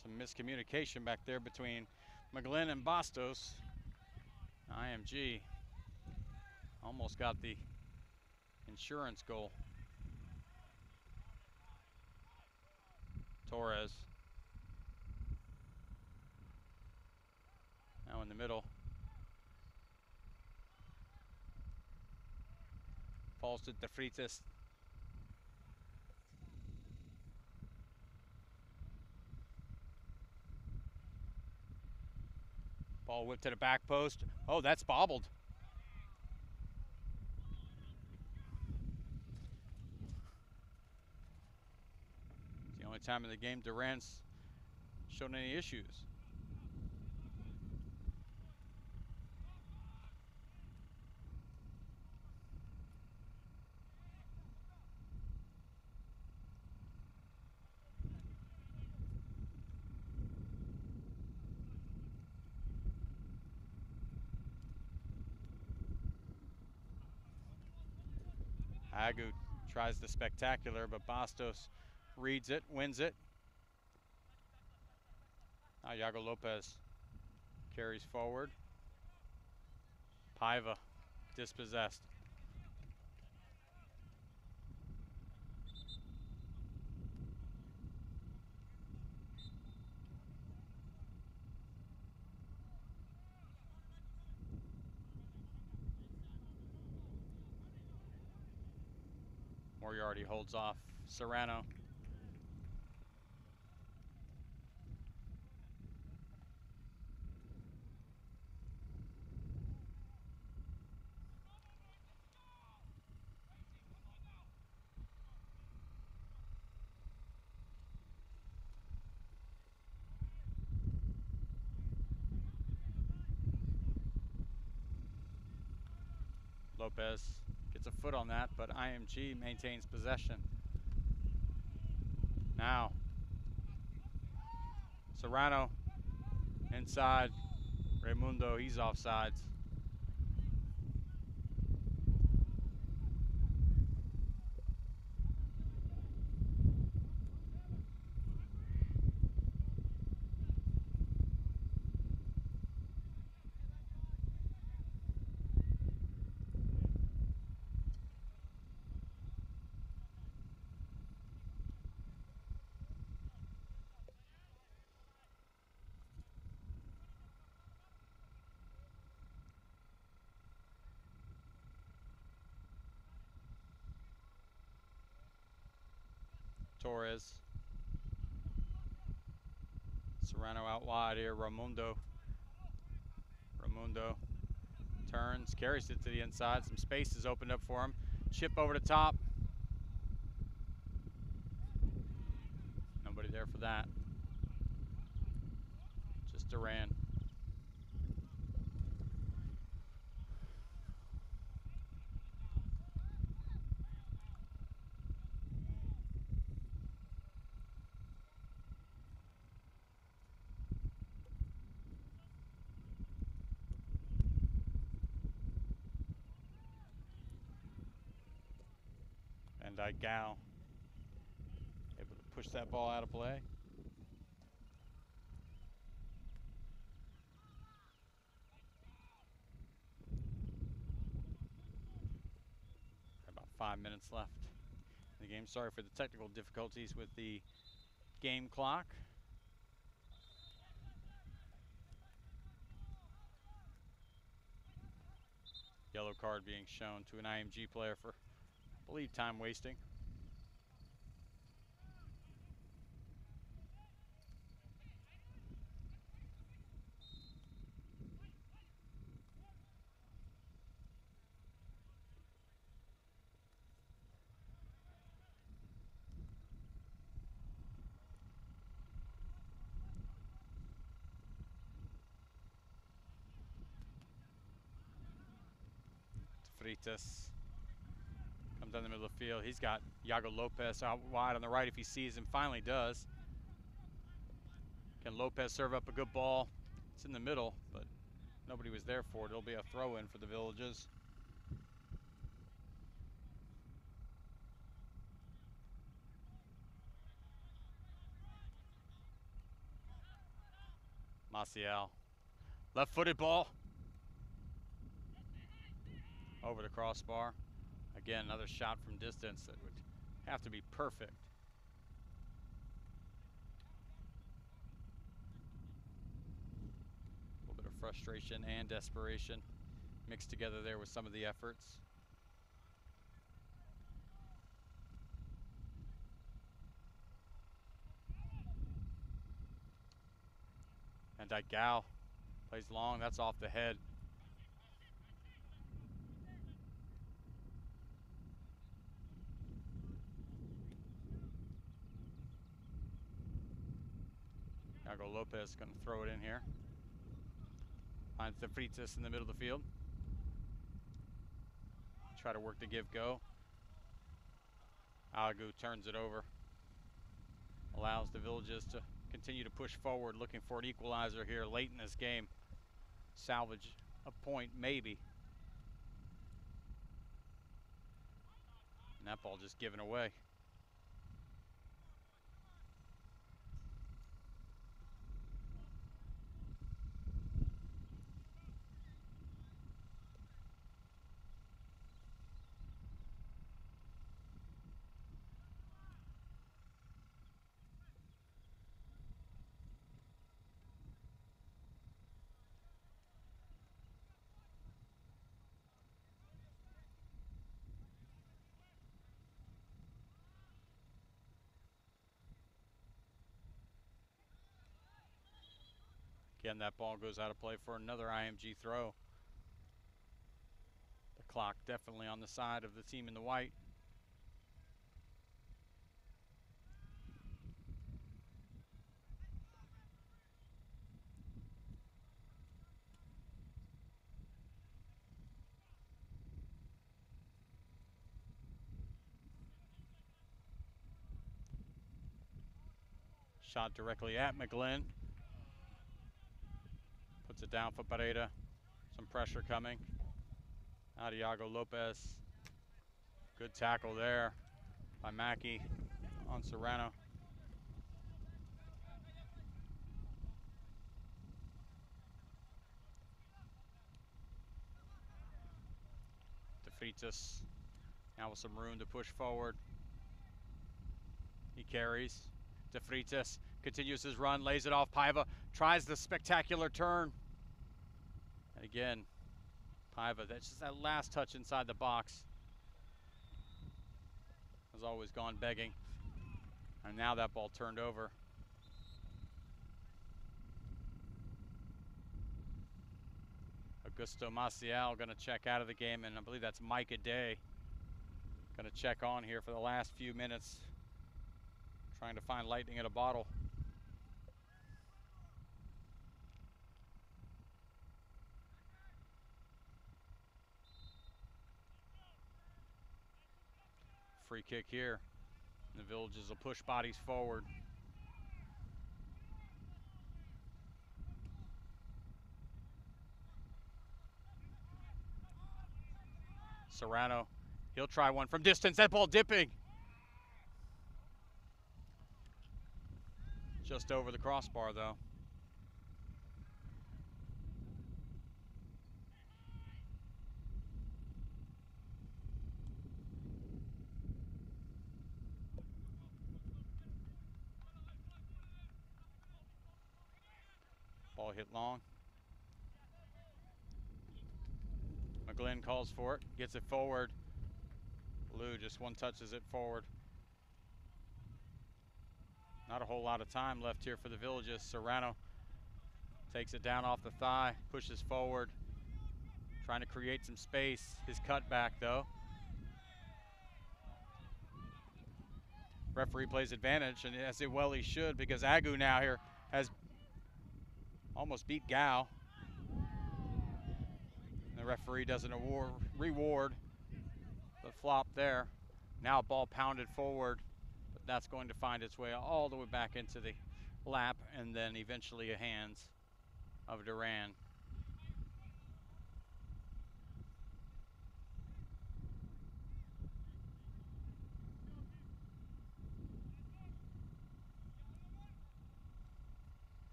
Some miscommunication back there between McGlynn and Bastos. IMG almost got the insurance goal. Torres now in the middle. Falls to De Freitas. Ball whipped to the back post. Oh, that's bobbled. It's the only time in the game Duran's shown any issues. Agu tries the spectacular, but Bastos reads it, wins it. Now Yago Lopez carries forward. Paiva dispossessed. Moriarty holds off Serrano. Lopez gets a foot on that, but IMG maintains possession. Now, Serrano inside. Raimundo, he's offsides. Torres. Serrano out wide here. Raimundo turns, carries it to the inside. Some space is opened up for him. Chip over the top. Nobody there for that. Just Duran. And Gal able to push that ball out of play. About 5 minutes left in the game. Sorry for the technical difficulties with the game clock. Yellow card being shown to an IMG player for, I believe, time wasting. Freitas comes down the middle of the field. He's got Iago Lopez out wide on the right if he sees him. Finally does. Can Lopez serve up a good ball? It's in the middle, but nobody was there for it. It'll be a throw-in for the Villages. Maciel. Left-footed ball. Over the crossbar. Again, another shot from distance that would have to be perfect. A little bit of frustration and desperation mixed together there with some of the efforts. And Gal plays long. That's off the head. Iago Lopez going to throw it in here. Finds the Freitas in the middle of the field. Try to work the give-go. Agu turns it over. Allows the Villages to continue to push forward, looking for an equalizer here late in this game. Salvage a point, maybe. And that ball just given away. Again, that ball goes out of play for another IMG throw. The clock definitely on the side of the team in the white. Shot directly at McGlynn. Puts it down for Pareda. Some pressure coming. Adiago Lopez. Good tackle there by Mackey on Serrano. DeFritas now with some room to push forward. He carries. DeFritas continues his run, lays it off. Paiva tries the spectacular turn. And again, Paiva, that's just that last touch inside the box. Has always gone begging. And now that ball turned over. Augusto Maciel going to check out of the game, and I believe that's Micah Day going to check on here for the last few minutes, trying to find lightning in a bottle. Free kick here. The Villages will push bodies forward. Serrano, he'll try one from distance. That ball dipping. Just over the crossbar, though. Ball hit long. McGlynn calls for it, gets it forward. Lou just one touches it forward. Not a whole lot of time left here for the Villages. Serrano takes it down off the thigh, pushes forward, trying to create some space. His cutback, though. Referee plays advantage, and as it well he should, because Agu now here has almost beat Gao. The referee doesn't reward the flop there. Now ball pounded forward, but that's going to find its way all the way back into the lap and then eventually hands of Duran.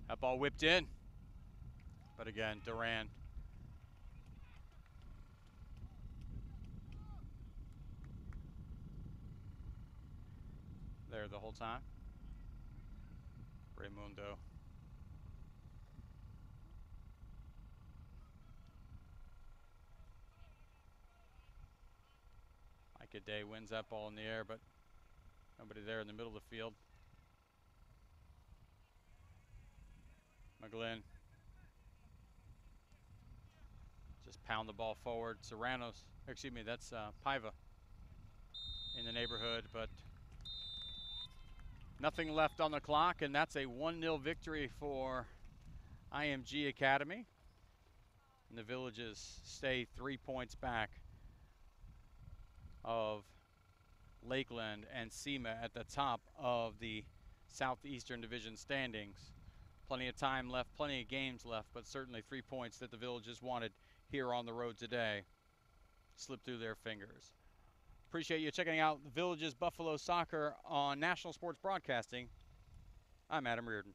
That ball whipped in, but again, Duran. There the whole time. Raimundo. Micah Day wins that ball in the air, but nobody there in the middle of the field. McGlynn. Just pound the ball forward. Serrano's, excuse me, that's Paiva in the neighborhood, but nothing left on the clock, and that's a 1-0 victory for IMG Academy. And the Villages stay 3 points back of Lakeland and SEMA at the top of the Southeastern Division standings. Plenty of time left, plenty of games left, but certainly 3 points that the Villages wanted here on the road today slipped through their fingers. Appreciate you checking out the Villages Buffalo Soccer on National Sports Broadcasting. I'm Adam Reardon.